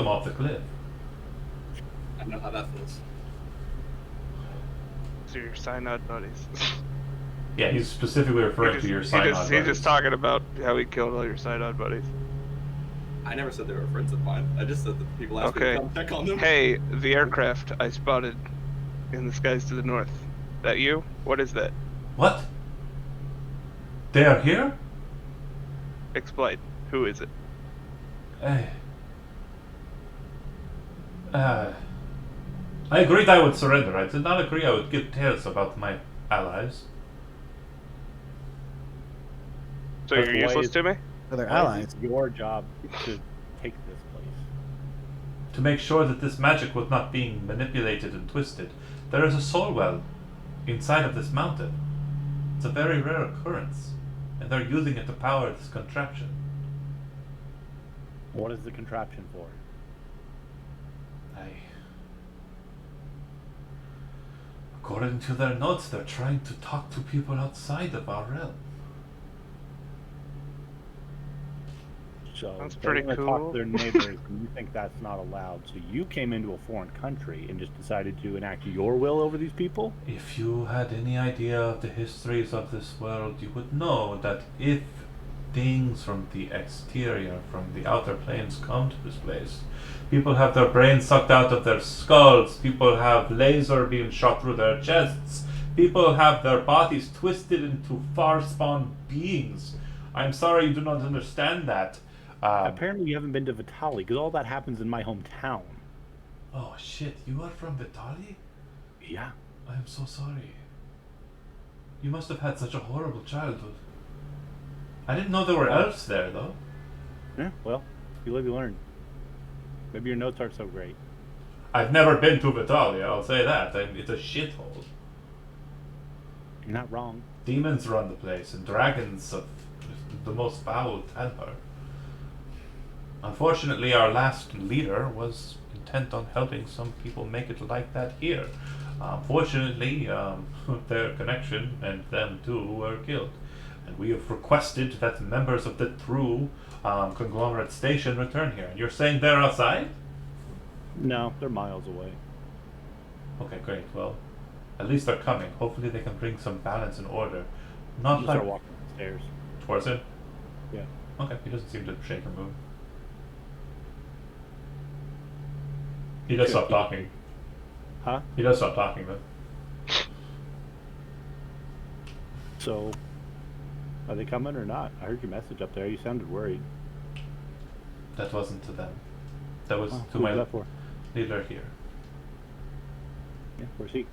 off the cliff. I know how that feels. So your cyanide buddies. Yeah, he's specifically referring to your cyanide He's buddies. just talking about how he killed all your cyanide buddies. I never said they were friends of mine. I just said that people asked me to come check on them. Hey, the aircraft I spotted in the skies to the north. That you? What is that? What? They are here? Explain. Who is it? I agreed I would surrender. I did not agree I would give tales about my allies. So you're useless to me? For their Why allies. is it your job to take this place? To make sure that this magic was not being manipulated and twisted, there is a soul well inside of this mountain. It's a very rare occurrence, and they're using it to power this contraption. What is the contraption for? According to their notes, they're trying to talk to people outside of our realm. So That's they pretty wanna talk cool. to their neighbors, and you think that's not allowed. So you came into a foreign country and just decided to enact your will over these people? If you had any idea of the histories of this world, you would know that if things from the exterior, from the outer planes, come to this place, people have their brains sucked out of their skulls, people have laser being shot through their chests, people have their bodies twisted into far-spawn beings. I'm sorry you do not understand that. Apparently you haven't been to Vitali, because all that happens in my hometown. Oh shit, you are from Vitali? Yeah. I am so sorry. You must have had such a horrible childhood. I didn't know there were elves there, though. Yeah, well, you live, you learn. Maybe your notes aren't so great. I've never been to Vitalia, I'll say that. It's a shithole. You're not wrong. Demons run the place, and dragons of the most foul temper. Unfortunately, our last leader was intent on helping some people make it like that here. Fortunately, their connection and them too were killed. And we have requested that members of the true conglomerate station return here. And you're saying they're outside? No, they're miles away. Okay, great. Well, at least they're coming. Hopefully they can bring some balance and order. You Not start like walking upstairs. towards him? Yeah. Okay, he doesn't seem to shake or move. He does stop talking. Huh? He does stop talking, though. So, are they coming or not? I heard your message up there. You sounded worried. That wasn't to them. That was Oh, to who my was that for? leader here. Yeah, where's he?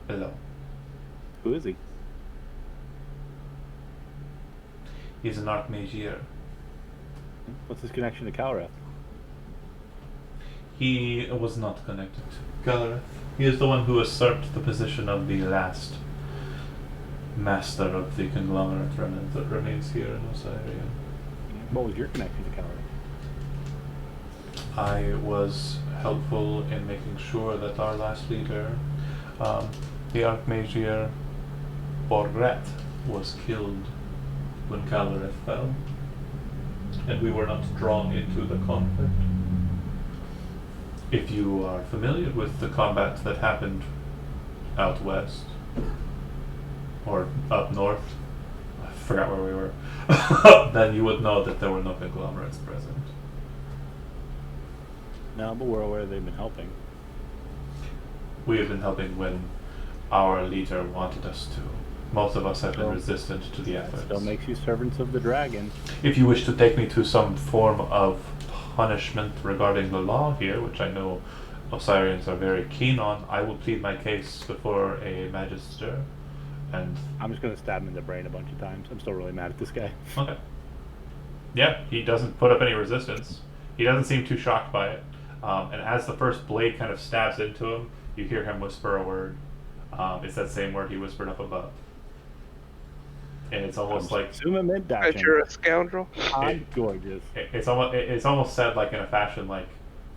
Hello. Who is he? He's an archmagier. What's his connection to Calrath? He was not connected to Galareth. He is the one who usurped the position of the last master of the conglomerate remnant that remains here in Osiria. What was your connection to Calrath? I was helpful in making sure that our last leader, the archmagier Borgret, was killed when Galareth fell, and we were not drawn into the conflict. If you are familiar with the combat that happened out west, or up north, I forgot where we were, then you would know that there were no conglomerates present. No, but we're aware they've been helping. We have been helping when our leader wanted us to. Most of us have been Still- resistant to the That efforts. still makes you servants of the dragon. If you wish to take me to some form of punishment regarding the law here, which I know Osirians are very keen on, I will plead my case before a magister. And I'm just gonna stab him in the brain a bunch of times. I'm still really mad at this guy. okay. Yeah, he doesn't put up any resistance. He doesn't seem too shocked by it. And as the first blade kind of stabs into him, you hear him whisper a word. It's that same word he whispered up above. And it's almost like Zoom him in, That you're a scoundrel. I'm gorgeous. it's almost said like in a fashion like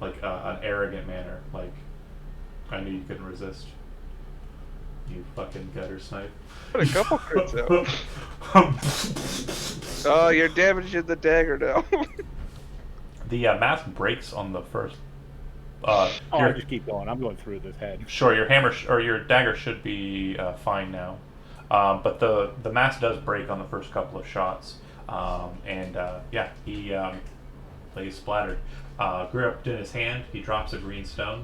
like an arrogant manner, like, I knew you couldn't resist. You fucking gutter snipe. Put a couple crits out. Oh, you're damaging the dagger now. The mask breaks on the first. I just keep going. I'm going through this head. Sure, your hammer or your dagger should be fine now, but the mask does break on the first couple of shots, and yeah, he lays splattered. Gripped in his hand, he drops a green stone,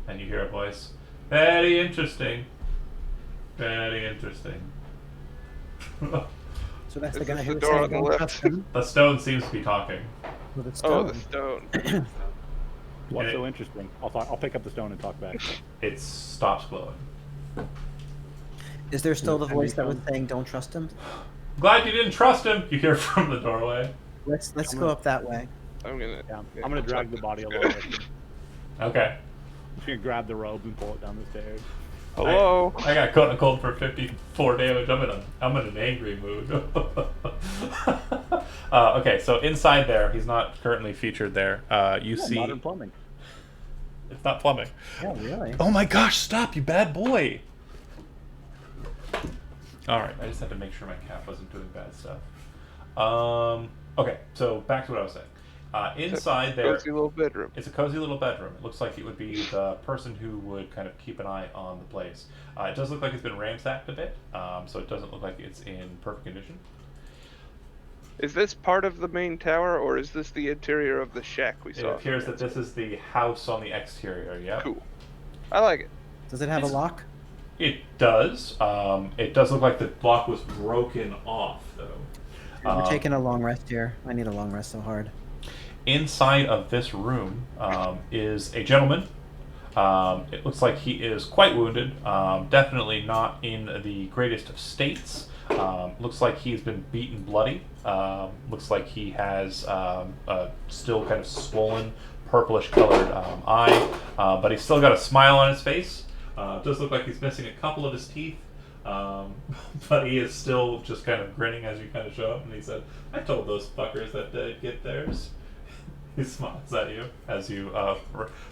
and you hear a voice. Very interesting. Very interesting. So that's the Is guy this who the was door saying on the don't left? trust him. The stone seems to be talking. With the Oh, stone. the stone. What's And so interesting? I'll pick up the stone and talk back. It stops glowing. Is there still the Can voice we that was come? saying don't trust him? Glad you didn't trust him. You hear from the doorway. Let's I'm go gonna- up that way. I'm gonna. Yeah, I'm gonna drag the body along with me. Okay. I'm just gonna grab the robe and pull it down the stairs. Hello. I got caught in a cold for 54 damage. I'm in an angry mood. Okay, so inside there, he's not currently featured there. You see, Modern plumbing. it's not plumbing. Yeah, really. Oh my gosh! Stop, you bad boy. All right, I just had to make sure my cat wasn't doing bad stuff. Okay, so back to what I was saying. Inside there, Cozy little bedroom. it's a cozy little bedroom. It looks like it would be the person who would kind of keep an eye on the place. It does look like it's been ransacked a bit, so it doesn't look like it's in perfect condition. Is this part of the main tower, or is this the interior of the shack we It saw? appears that this is the house on the exterior, yeah. Cool. I like it. Does it have a lock? It does. It does look like the lock was broken off, though. We're taking a long rest here. I need a long rest so hard. Inside of this room is a gentleman. It looks like he is quite wounded. Definitely not in the greatest of states. Looks like he's been beaten bloody. Looks like he has a still kind of swollen, purplish colored eye. But he's still got a smile on his face. Does look like he's missing a couple of his teeth. But he is still just kind of grinning as you kind of show up. And he said, I told those fuckers that they'd get theirs. He smiles at you as you,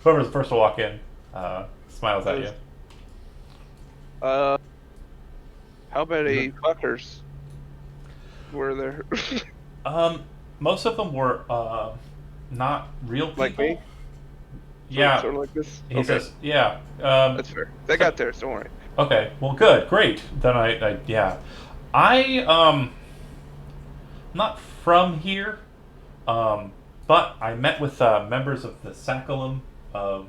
whoever's the first to walk in, smiles at you. How many fuckers were there? Most of them were not real people. Like me? Yeah. Sort of like this? He Okay. says, yeah. That's fair. They got theirs, don't worry. Okay, well, good, great. Then yeah. Not from here, but I met with members of the Sakalum of,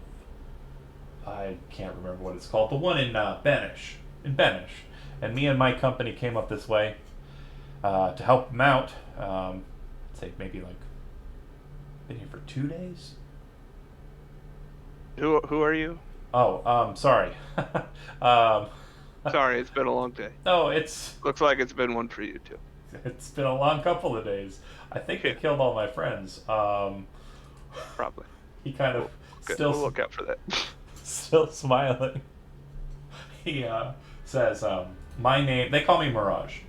I can't remember what it's called, the one in Benish, and me and my company came up this way to help them out. Say maybe like been here for 2 days. Who are you? Oh, sorry. Sorry, it's been a long day. No, it's Looks like it's been one for you too. it's been a long couple of days. I think they killed all my friends. Probably. He kind of Good. still We'll look out for that. still smiling. He says, "My name." They call me Mirage.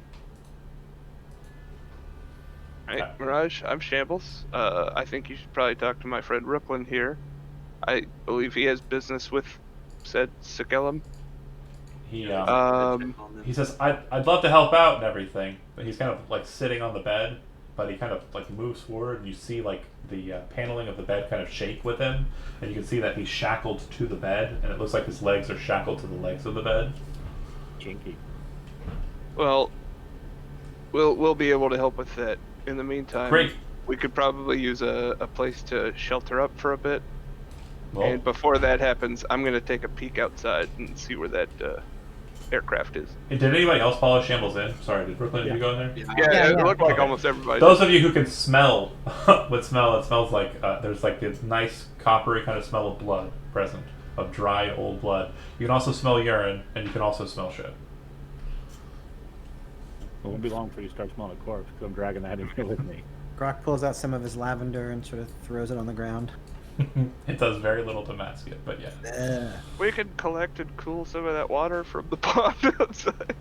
Right, Mirage, I'm Shambles. I think you should probably talk to my friend Rooklyn here. I believe he has business with said Sagelum. He He says, "I'd love to help out and everything," but he's kind of like sitting on the bed. But he kind of like moves forward, and you see like the paneling of the bed kind of shake with him, and you can see that he's shackled to the bed, and it looks like his legs are shackled to the legs of the bed. Kinky. Well, we'll be able to help with that. In the meantime, Great. we could probably use a place to shelter up for a bit. Well, And before that happens, I'm gonna take a peek outside and see where that aircraft is. did anybody else follow Shambles in? Sorry, did Brooklyn did you go in there? Yeah, it looked like Okay. almost everybody. Those of you who can smell would smell. It smells like there's like this nice coppery kind of smell of blood present, of dried old blood. You can also smell urine, and you can also smell shit. It won't be long before you start smelling a corpse because I'm dragging that in here with me. Grok pulls out some of his lavender and sort of throws it on the ground. It does very little to mask it, but yeah. We could collect and cool some of that water from the pond outside.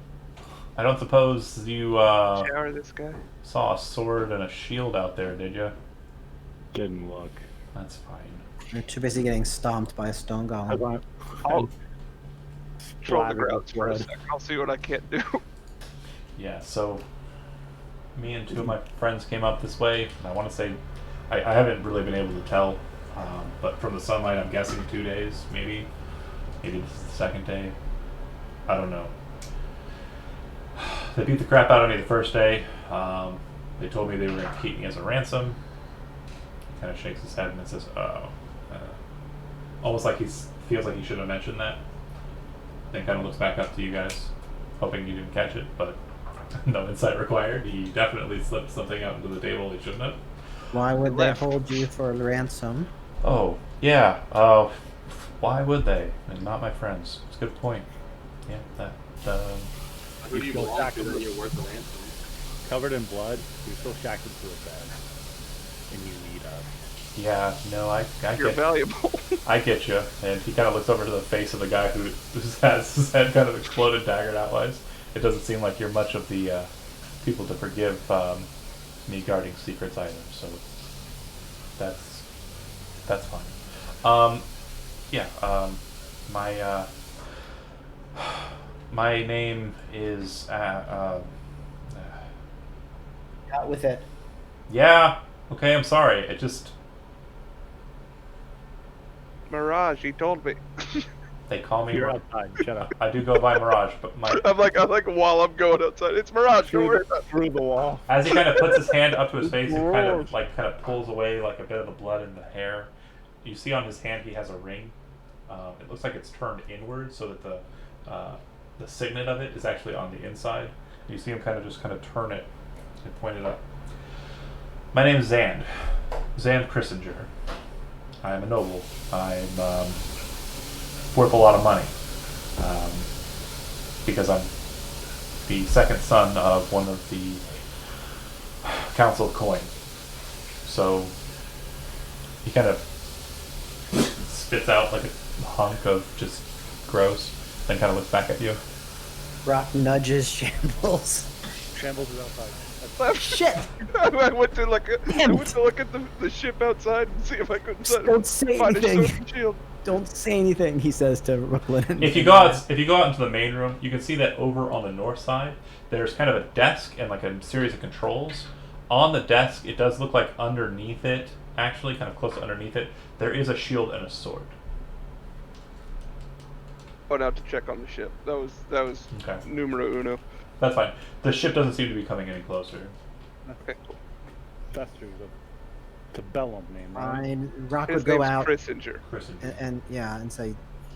I don't suppose you Shower this guy. saw a sword and a shield out there, did you? Didn't look. That's fine. You're too busy getting stomped by a stone golem. I'll troll the splattered grounds with for a blood. sec. I'll see what I can't do. Yeah, so me and two of my friends came up this way. And I want to say, I haven't really been able to tell, but from the sunlight, I'm guessing 2 days, maybe. Maybe this is the second day. I don't know. They beat the crap out of me the first day. They told me they were going to keep me as a ransom. He kind of shakes his head and says, "Oh," almost like he feels like he should have mentioned that. Then kind of looks back up to you guys, hoping you didn't catch it, but no insight required. He definitely slipped something out into the table he shouldn't have. Why would they Left. hold you for ransom? Oh, yeah. Why would they? And not my friends. It's a good point. Yeah, that. Who do you You're belong to shackled that with- you're worth a ransom? Covered in blood, you're still shackled to a bed, and you need us. Yeah, no, I You're get valuable. I get you. And he kind of looks over to the face of the guy who has his head kind of exploded daggered outwise. It doesn't seem like you're much of the people to forgive me guarding secrets either. So that's fine. Yeah. My my name is Out with it. yeah. Okay, I'm sorry. It just Mirage, he told me. they call me. You're outside. Shut up. I do go by Mirage, but my I'm like while I'm going outside, it's Mirage. Don't worry about it. Through the wall. as he kind of puts his hand up to his face and kind of pulls away like a bit of the blood and the hair. You see on his hand he has a ring. It looks like it's turned inward so that the signet of it is actually on the inside. You see him kind of turn it and point it up. My name is Zand Christinger. I'm a noble. I'm worth a lot of money because I'm the second son of one of the Council of Coin. So he kind of spits out like a hunk of just gross, then kind of looks back at you. Rock nudges Shambles. Shambles is outside. Shit! I went to look at Damn it. the ship outside and see if I couldn't Don't say find a anything. sword shield. Don't say anything, he says to Brooklyn. If you go out into the main room, you can see that over on the north side, there's kind of a desk and like a series of controls. On the desk, it does look like underneath it, actually kind of close to underneath it, there is a shield and a sword. Went out to check on the ship. That was Okay, numero uno. that's fine. The ship doesn't seem to be coming any closer. Okay, cool. That's true. It's a Bellum name, right? Fine. Rock His would go name's out Christinger. Christian. and yeah, and say,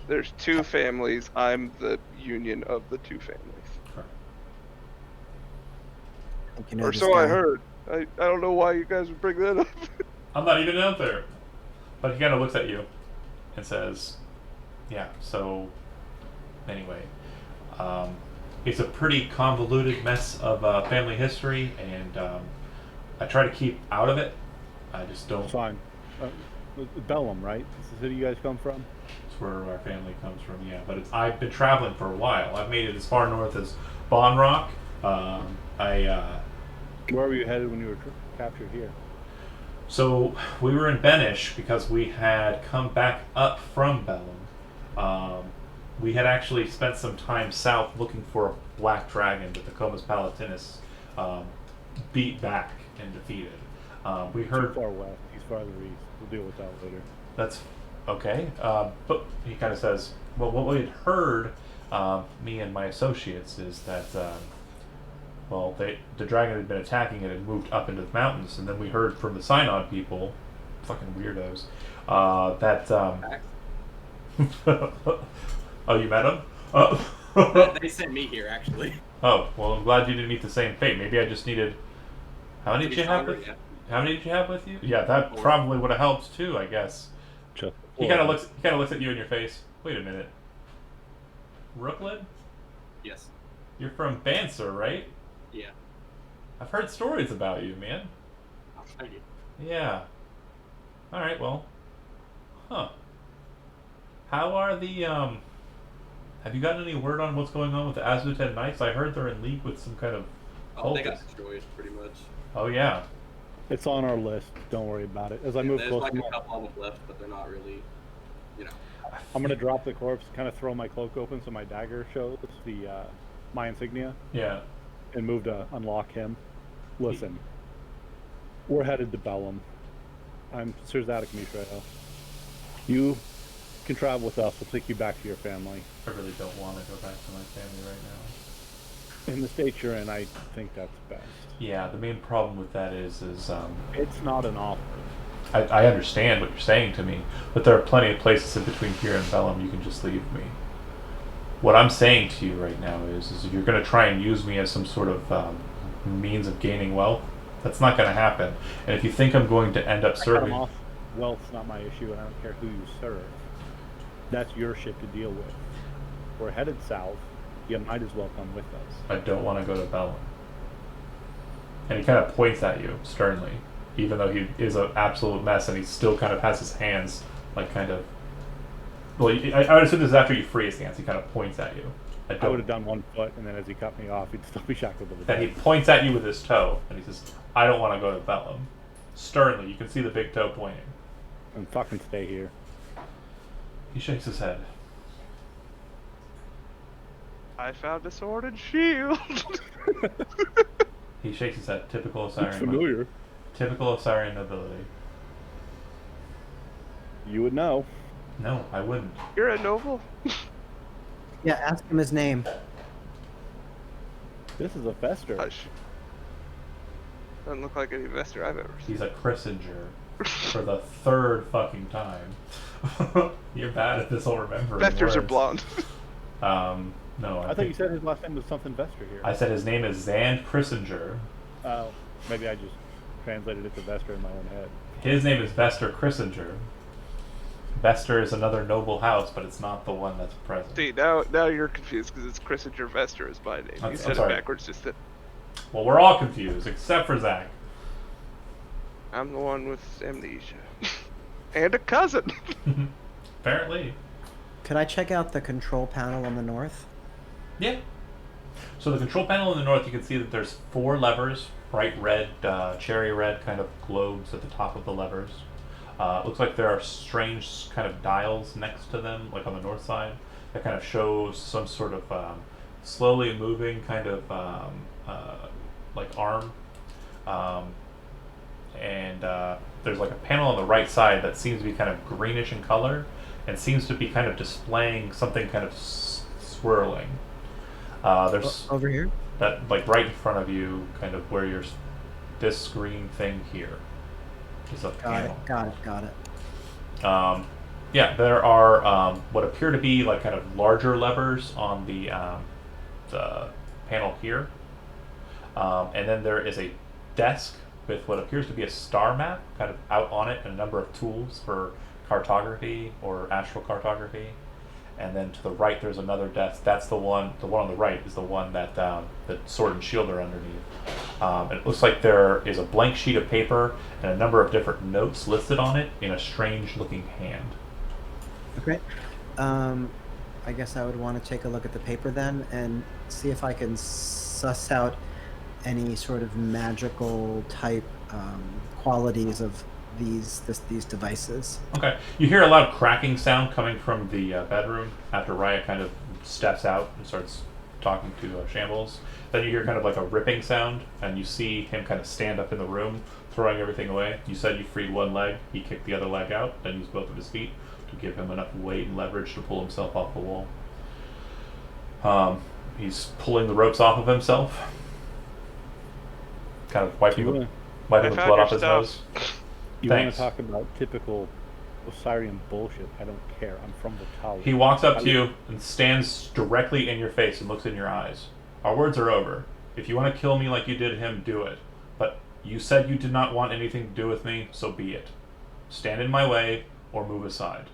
There's two families. I'm the union of the two families. I think you know Or this so I guy. heard. I don't know why you guys would bring that up. I'm not even out there. But he kind of looks at you and says, yeah, so anyway, it's a pretty convoluted mess of family history, and I try to keep out of it. I just don't. It's fine. Bellum, right? This is who you guys come from? It's where our family comes from, yeah. But I've been traveling for a while. I've made it as far north as Bon Rock. Where were you headed when you were captured here? So we were in Benish because we had come back up from Bellum. We had actually spent some time south looking for a black dragon that the Comus Palatinus beat back and defeated. We heard Too far west. He's farther east. We'll deal with that later. that's okay. But he kind of says, well, what we had heard, me and my associates, is that well, the dragon had been attacking it and moved up into the mountains, and then we heard from the Synod people, fucking weirdos, that oh, you met him? They sent me here, actually. Oh, well, I'm glad you didn't meet the same fate. Maybe I just needed. How many To did be you have stronger, with? yeah. How many did you have with you? Yeah, that Four. probably would have helped too, I guess. Just He kind of looks. He kind of looks at you in your face. Wait a minute. Rooklyn, Yes. you're from Banser, right? Yeah. I've heard stories about you, man. I'll show you. Yeah. All right. Well. Huh. How are the Have you gotten any word on what's going on with the Azuten Knights? I heard they're in league with some kind of Oh, they got cultists. destroyed, pretty much. Oh yeah. It's on our list. Don't worry about it. As I move There's closer, like a couple of them left, but they're not really, you know. I'm gonna drop the corpse, kind of throw my cloak open so my dagger shows my insignia, Yeah. and move to unlock him. Listen, we're headed to Bellum. I'm Sir Zadok Mishrael. You can travel with us. We'll take you back to your family. I really don't want to go back to my family right now. In the state you're in, I think that's best. Yeah, the main problem with that is It's not an offer. I understand what you're saying to me, but there are plenty of places in between here and Bellum you can just leave me. What I'm saying to you right now is if you're going to try and use me as some sort of means of gaining wealth, that's not going to happen. And if you think I'm going to end up serving... Off. Wealth's not my issue, and I don't care who you serve. That's your shit to deal with. We're headed south. You might as well come with us. I don't want to go to Bellum. And he kind of points at you sternly, even though he is an absolute mess, and he still kind of has his hands, like, kind of... Well, I would assume this is after you free his hands. He kind of points at you. I would have done 1 foot, and then as he cut me off, he'd still be shackled to the Then he bed. points at you with his toe, and he says, I don't want to go to Bellum. Sternly, you can see the big toe pointing. And fucking stay here. He shakes his head. I found a sword and shield. He shakes his head. Typical of Syrian. Familiar. Typical of Syrian nobility. You would know. No, I wouldn't. You're a noble. Yeah, ask him his name. This is a fester. Hush. Doesn't look like any investor I've ever seen. He's a Christinger for the third fucking time. You're bad at this whole remembering Investors are words. blonde. No, I thought you said his last name was something Vester here. I said his name is Zand Christinger. Oh, maybe I just translated it to Vester in my own head. His name is Vester Christinger. Vester is another noble house, but it's not the one that's present. See, now you're confused because it's Christopher Vester is my name. I'm You said it sorry. backwards just then. Well, we're all confused, except for Zach. I'm the one with amnesia. And a cousin. Apparently. Could I check out the control panel on the north? Yeah. So the control panel in the north, you can see that there's 4 levers, bright red, cherry red kind of globes at the top of the levers. Looks like there are strange kind of dials next to them, like on the north side, that kind of shows some sort of slowly moving kind of like arm. And there's like a panel on the right side that seems to be kind of greenish in color and seems to be kind of displaying something kind of swirling. There's Over here? that, like right in front of you, kind of where you're, this green thing here is a panel. Got it. Yeah, there are what appear to be like kind of larger levers on the panel here, and then there is a desk with what appears to be a star map kind of out on it, and a number of tools for cartography or astral cartography. And then to the right, there's another desk. That's the one. The one on the right is the one that the sword and shield are underneath. And it looks like there is a blank sheet of paper and a number of different notes listed on it in a strange-looking hand. Okay. I guess I would want to take a look at the paper then and see if I can suss out any sort of magical type qualities of these devices. Okay. You hear a loud cracking sound coming from the bedroom after Raya kind of steps out and starts talking to Shambles. Then you hear kind of like a ripping sound, and you see him kind of stand up in the room, throwing everything away. You said you freed one leg. He kicked the other leg out, then used both of his feet to give him enough weight and leverage to pull himself off the wall. He's pulling the ropes off of himself, kind of wiping the blood off his nose. You want Thanks. to talk about typical Osirian bullshit? I don't care. I'm from the tower. He walks up to you and stands directly in your face and looks in your eyes. Our words are over. If you want to kill me like you did him, do it. But you said you did not want anything to do with me, so be it. Stand in my way or move aside.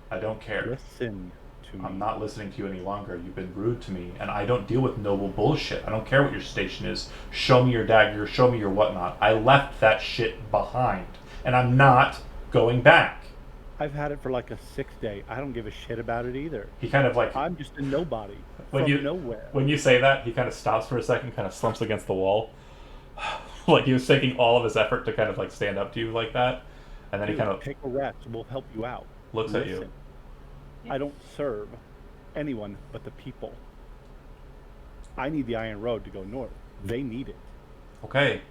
I don't care. Listen to me. I'm not listening to you any longer. You've been rude to me, and I don't deal with noble bullshit. I don't care what your station is. Show me your dagger, show me your whatnot. I left that shit behind, and I'm not going back. I've had it for like a 6 day. I don't give a shit about it either. He kind of like... I'm just a nobody When from you- nowhere. When you say that, he kind of stops for a second, kind of slumps against the wall. Like he was taking all of his effort to kind of like stand up to you like that, and then he kind of take a rest. We'll help you out. looks at you. I don't serve anyone but the people. I need the Iron Road to go north. They need it. Okay.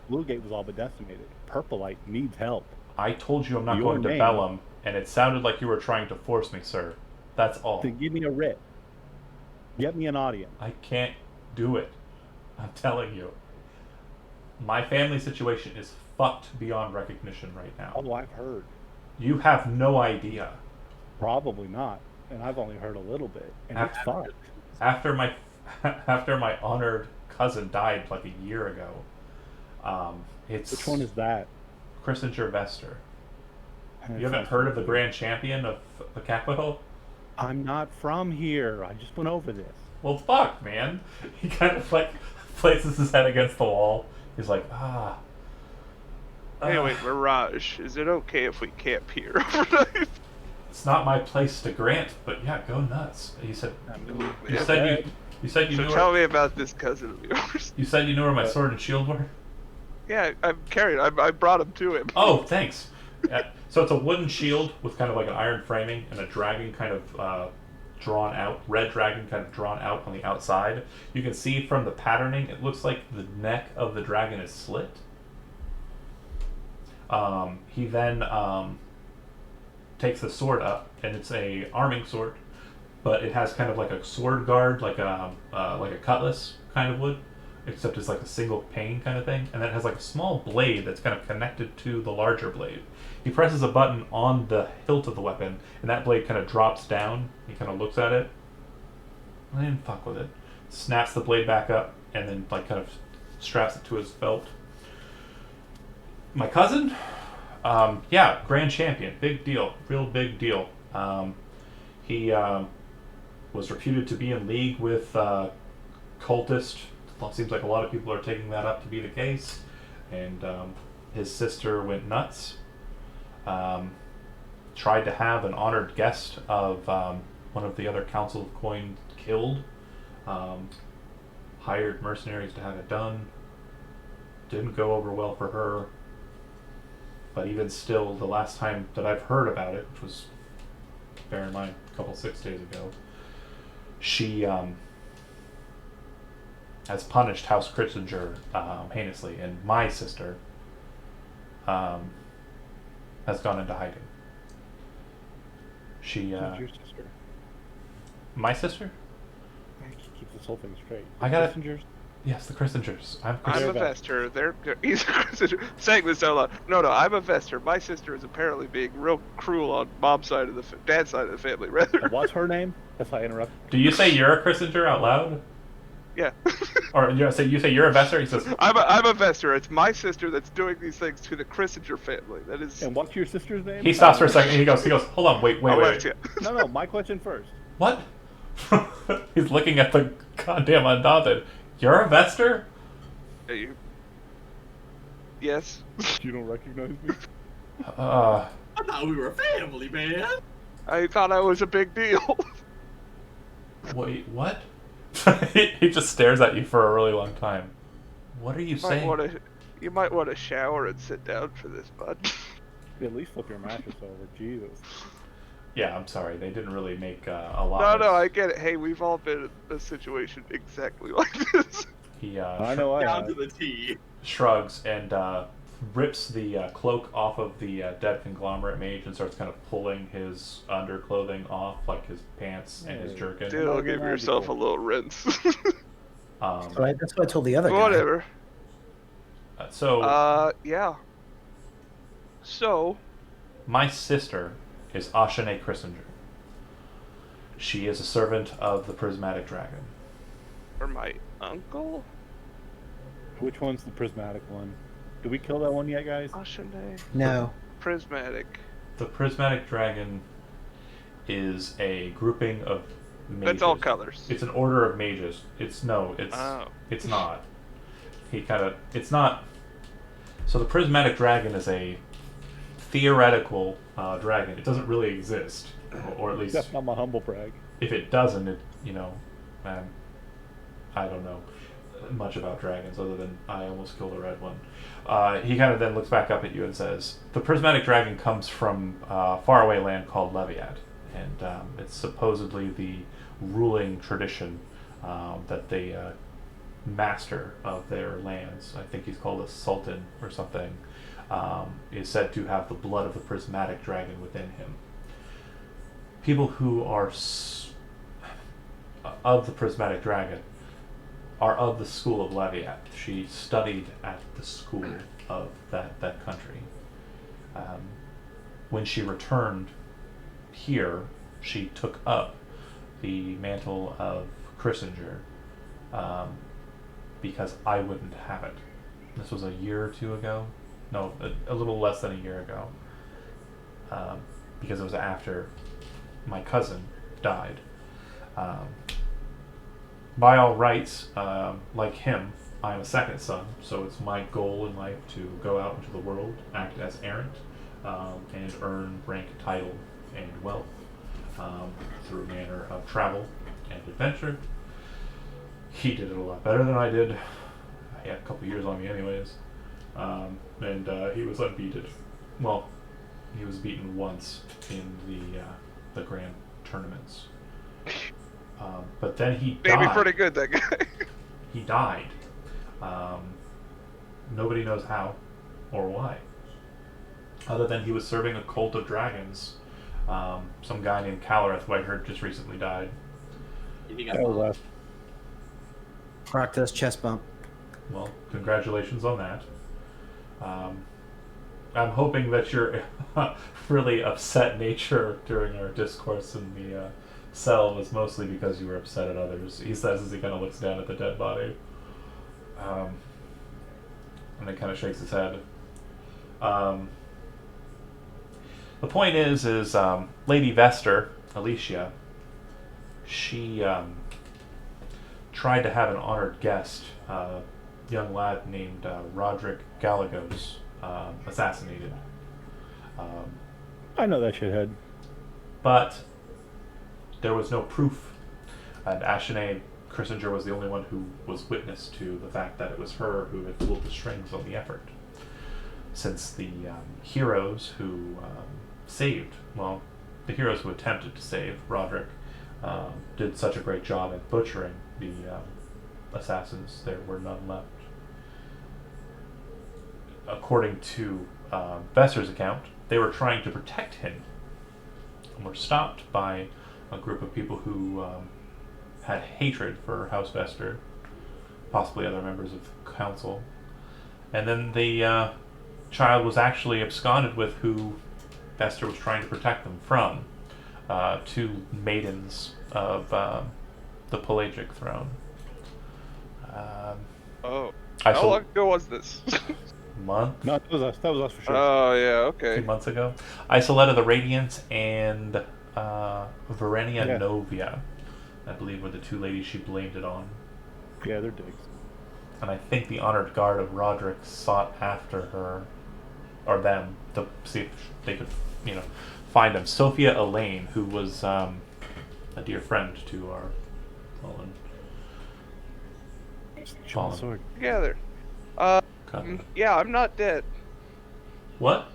Bluegate was all but decimated. Purpleite needs help. I told you I'm not Your going to name. Bellum, and it sounded like you were trying to force me, sir. That's all. Then give me a writ. Get me an audience. I can't do it. I'm telling you. My family situation is fucked beyond recognition right now. Oh, I've heard. You have no idea. Probably not. And I've only heard a little bit. And it's fucked. After my honored cousin died like a year ago, it's... Which one is that? Christinger Vester. You haven't heard of the Grand Champion of the capital? I'm not from here. I just went over this. Well, fuck, man. He kind of like places his head against the wall. He's like, Hey, wait, Mirage, is it okay if we camp here overnight? It's not my place to grant, but yeah, go nuts. He said, you said you So knew tell me about this cousin of yours. You said you knew where my sword and shield were? Yeah, I'm carrying. I brought him to him. Oh, thanks. So it's a wooden shield with kind of like an iron framing and a dragon kind of drawn out, red dragon kind of drawn out on the outside. You can see from the patterning, it looks like the neck of the dragon is slit. He then takes the sword up, and it's a arming sword, but it has kind of like a sword guard, like a cutlass kind of wood, except it's like a single pane kind of thing, and then it has like a small blade that's kind of connected to the larger blade. He presses a button on the hilt of the weapon, and that blade kind of drops down. He kind of looks at it, and then fuck with it, snaps the blade back up, and then like kind of straps it to his belt. My cousin, yeah, Grand Champion, big deal, real big deal. He was reputed to be in league with cultist. Seems like a lot of people are taking that up to be the case, and his sister went nuts. Tried to have an honored guest of one of the other Council of Coin killed. Hired mercenaries to have it done. Didn't go over well for her. But even still, the last time that I've heard about it, which was, bear in mind, a couple 6 days ago, she has punished House Kritzinger heinously, and my sister has gone into hiding. She, Who's your sister? my sister? I can keep this whole thing straight. I got it. Passengers? Yes, the Christingers. I'm a Vester. He's a Christinger. Saying this out loud. No, I'm a Vester. My sister is apparently being real cruel on mom's side of the dad's side of the family, rather. What's her name? If I interrupt. Do you say you're a Christinger out loud? Yeah. Or you say you're a Vester? He says, I'm a Vester. It's my sister that's doing these things to the Christinger family. That is. And what's your sister's name? he stops for a second. He goes, hold on, wait. No, my question first. What? He's looking at the goddamn Undaunted. You're a Vester? Yes. You don't recognize me? I thought we were family, man. I thought I was a big deal. Wait, what? He just stares at you for a really long time. What are you saying? You might want to shower and sit down for this, bud. At least flip your mattress over. Jesus. Yeah, I'm sorry. They didn't really make a lot. No, I get it. Hey, we've all been in a situation exactly like this. He I know I Down have. to the T. shrugs and rips the cloak off of the dead conglomerate mage and starts kind of pulling his underclothing off, like his pants and his jerkin. Dude, give yourself a little rinse. So that's what I told the other guy. Whatever. Yeah. So, My sister is Ashane Christinger. She is a servant of the Prismatic Dragon. or my uncle? Which one's the prismatic one? Did we kill that one yet, guys? Ashane. No. Prismatic. The Prismatic Dragon is a grouping of mages. That's all colors. It's an order of mages. It's not. It's not. So the Prismatic Dragon is a theoretical dragon. It doesn't really exist, or at least That's not my humble brag. if it doesn't, I don't know. much about dragons other than I almost killed a red one. He kind of then looks back up at you and says, "The prismatic dragon comes from a faraway land called Leviat, and it's supposedly the ruling tradition that they master of their lands. I think he's called a sultan or something. Is said to have the blood of the prismatic dragon within him. People who are of the prismatic dragon are of the school of Leviat. She studied at the school of that country. When she returned here, she took up the mantle of Christinger because I wouldn't have it. This was a year or two ago. No, a little less than a year ago. Because it was after my cousin died. By all rights, like him, I'm a second son, so it's my goal in life to go out into the world, act as errant, and earn rank, title, and wealth through a manner of travel and adventure. He did it a lot better than I did. He had a couple years on me anyways. And he was unbeaten. Well, he was beaten once in the grand tournaments. But then he died. Maybe pretty good, that guy. He died. Nobody knows how or why. Other than he was serving a cult of dragons. Some guy named Calareth, who I heard just recently died. He got bombed. Proctor's chest bump. Well, congratulations on that. I'm hoping that your really upset nature during our discourse in the cell was mostly because you were upset at others. He says as he kind of looks down at the dead body. And then kind of shakes his head. The point is Lady Vester, Alicia, she tried to have an honored guest, a young lad named Roderick Galagos, assassinated. I know that shithead. But there was no proof, and Ashanae Christinger was the only one who was witness to the fact that it was her who had pulled the strings on the effort. Since the heroes who saved, well, the heroes who attempted to save Roderick did such a great job at butchering the assassins, there were none left. According to Vesser's account, they were trying to protect him and were stopped by a group of people who had hatred for House Vester, possibly other members of council. And then the child was actually absconded with who Vester was trying to protect them from, two maidens of the Pelagic throne. How long ago was this? Month? No, that was us for sure. Oh, yeah, okay. 2 months ago. Isoletta the Radiant and Verenia Novia, I believe, were the two ladies she blamed it on. Yeah, they're dicks. And I think the honored guard of Roderick sought after her, or them, to see if they could, find him. Sophia Elaine, who was a dear friend to our fallen Sword. Together. cousin. Yeah, I'm not dead. What?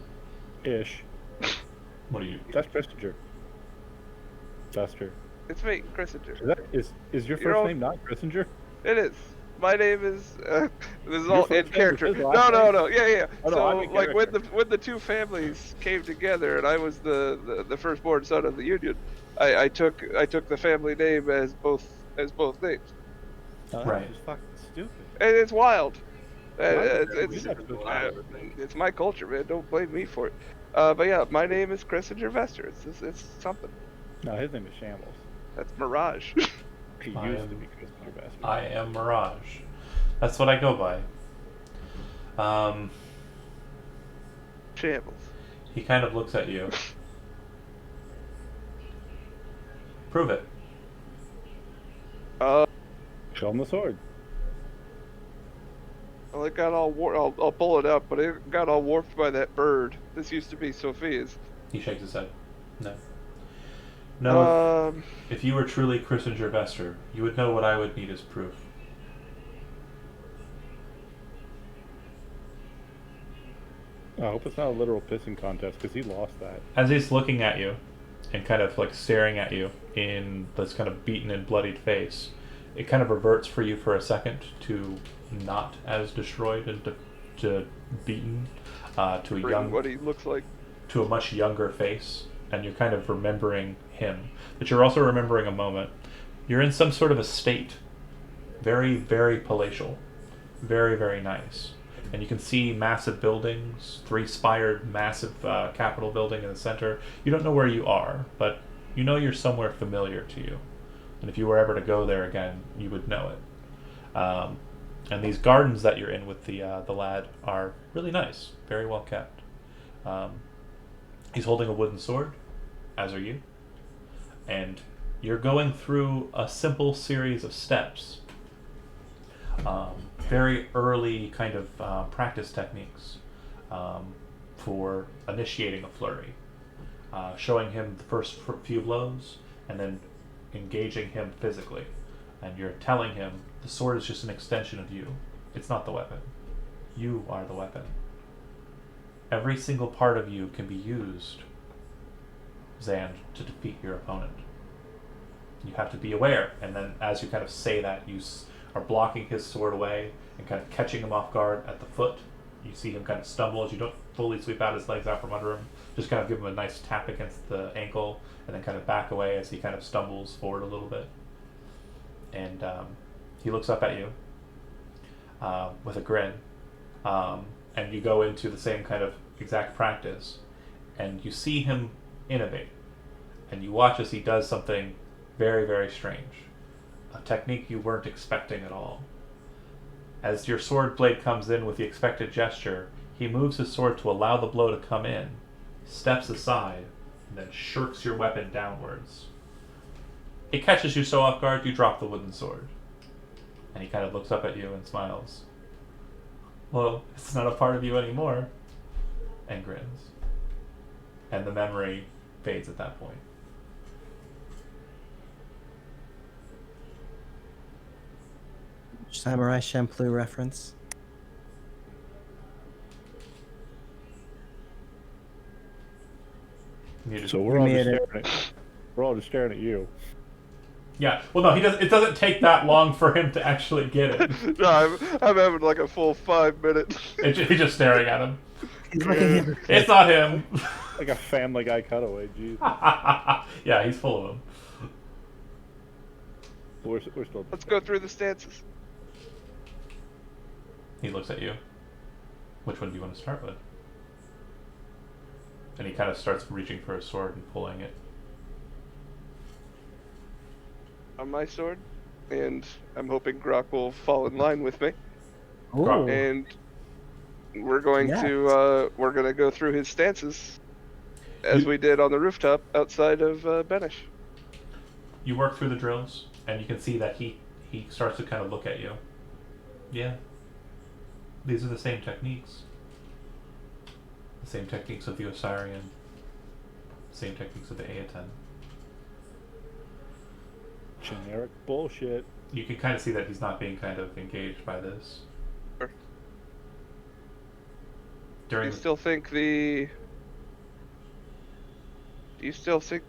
Ish. What are you? That's Christinger. Vester. It's me, Christinger. Is your You're first all- name not Christinger? It is. My name is. This is all first in name character. is his last No, name? yeah. Oh, no, So I'm in like when character. the two families came together, and I was the firstborn son of the union, I took the family name as both names, No, Right. That's just fucking stupid. and it's wild. It's- It's my culture, man. Don't blame me for it. But yeah, my name is Christinger Vester. It's something. No, his name is Shambles. That's Mirage. He I used am- to be Christinger Vester. I am Mirage. That's what I go by. Shambles. He kind of looks at you. Prove it. Show him the sword. Well, it got all I'll pull it up, but it got all warped by that bird. This used to be Sophia's. He shakes his head. No. No, Um, if you were truly Christinger Vester, you would know what I would need as proof. I hope it's not a literal pissing contest because he lost that. As he's looking at you and kind of like staring at you in this kind of beaten and bloodied face, it kind of reverts for you for a second to not as destroyed and to beaten to a young, what he looks like. to a much younger face, and you're kind of remembering him. But you're also remembering a moment. You're in some sort of a state, very, very palatial, very, very nice. And you can see massive buildings, three-spired, massive Capitol building in the center. You don't know where you are, but you know you're somewhere familiar to you. And if you were ever to go there again, you would know it. And these gardens that you're in with the lad are really nice, very well kept. He's holding a wooden sword, as are you. And you're going through a simple series of steps. Very early kind of practice techniques for initiating a flurry. Showing him the first few blows, and then engaging him physically. And you're telling him the sword is just an extension of you. It's not the weapon. You are the weapon. Every single part of you can be used, Zand, to defeat your opponent. You have to be aware, and then as you kind of say that, you are blocking his sword away and kind of catching him off guard at the foot. You see him kind of stumble as you don't fully sweep out his legs out from under him. Just kind of give him a nice tap against the ankle, and then kind of back away as he kind of stumbles forward a little bit. And he looks up at you with a grin, and you go into the same kind of exact practice, and you see him innovate, and you watch as he does something very, very strange, a technique you weren't expecting at all. As your sword blade comes in with the expected gesture, he moves his sword to allow the blow to come in, steps aside, and then shirks your weapon downwards. It catches you so off guard you drop the wooden sword. And he kind of looks up at you and smiles. Well, it's not a part of you anymore. And grins. And the memory fades at that point. Samurai Champloo reference. So we're all just staring at you. Yeah. Well, no, it doesn't take that long for him to actually get it. No, I'm having like a full 5 minutes. He's just staring at him. He's looking at It's not him. Like a Family Guy cutaway, jeez. Yeah, he's full of them. We're still. Let's go through the stances. He looks at you. Which one do you want to start with? And he kind of starts reaching for his sword and pulling it. On my sword, and I'm hoping Grok will fall in line with me. Ooh. And we're going Yes. to go through his stances, as we did on the rooftop outside of Benish. You work through the drills, and you can see that he starts to kind of look at you. Yeah. These are the same techniques. The same techniques of the Osirian. Same techniques of the Aetan. Generic bullshit. You can kind of see that he's not being kind of engaged by this. Sure. Do During you still think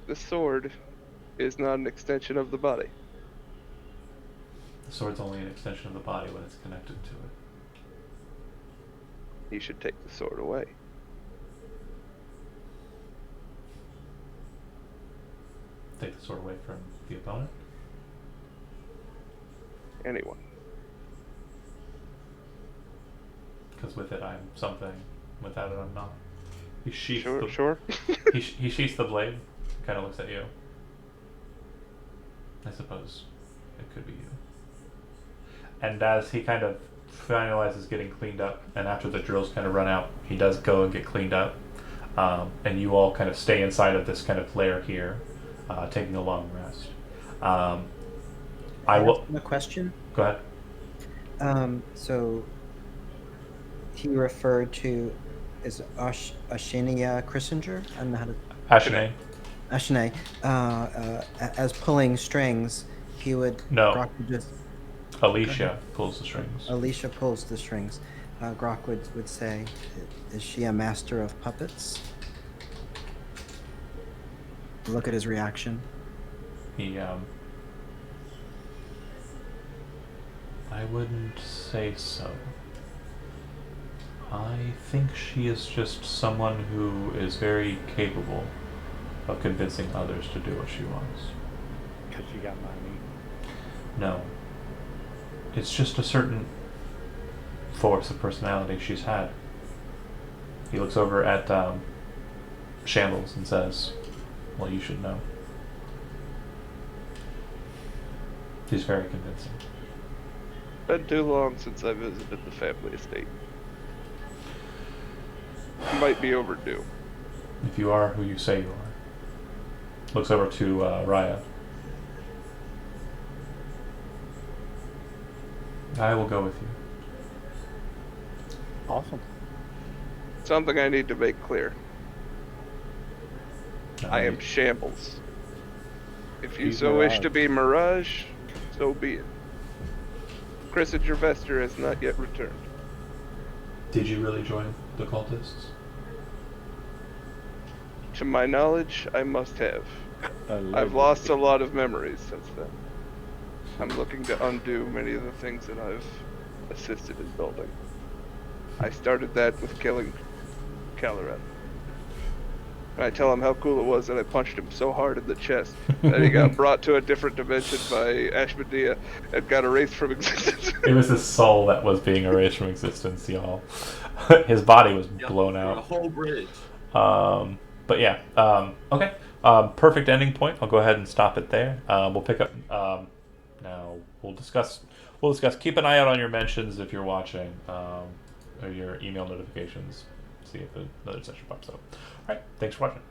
the sword is not an extension of the body? the sword's only an extension of the body when it's connected to it. You should take the sword away. Take the sword away from the opponent. Anyone. Because with it I'm something, without it I'm not. He sheaths Sure. he sheaths the blade, kind of looks at you. I suppose it could be you. And as he kind of finalizes getting cleaned up, and after the drills kind of run out, he does go and get cleaned up. And you all kind of stay inside of this kind of lair here, taking a long rest. I will. A question. Go ahead. So he referred to is Ashenia Christinger? I don't know how to. Ashine. Ashine. As pulling strings, he would. No. Brock would just. Alicia pulls the strings. Alicia pulls the strings. Grok would say. Is she a master of puppets? Look at his reaction. He, I wouldn't say so. I think she is just someone who is very capable of convincing others to do what she wants. Because she got money. No. It's just a certain force of personality she's had. He looks over at Shambles and says, well, you should know. She's very convincing. Been too long since I visited the family estate. Might be overdue. If you are who you say you are. Looks over to Raya. I will go with you. Awesome. Something I need to make clear. I am Alright. Shambles. If you He's so wish Mirage. to be Mirage, so be it. Chris Gervester has not yet returned. Did you really join the cultists? To my knowledge, I must have. I've Allegedly. lost a lot of memories since then. I'm looking to undo many of the things that I've assisted in building. I started that with killing Caloran. And I tell him how cool it was that I punched him so hard in the chest that he got brought to a different dimension by Ashmedea and got erased from existence. It was his soul that was being erased from existence, y'all. His body was blown A out. whole bridge. But yeah, okay. Perfect ending point. I'll go ahead and stop it there. We'll pick up. Now we'll discuss. Keep an eye out on your mentions if you're watching, or your email notifications. See if another session pops up. All right. Thanks for watching.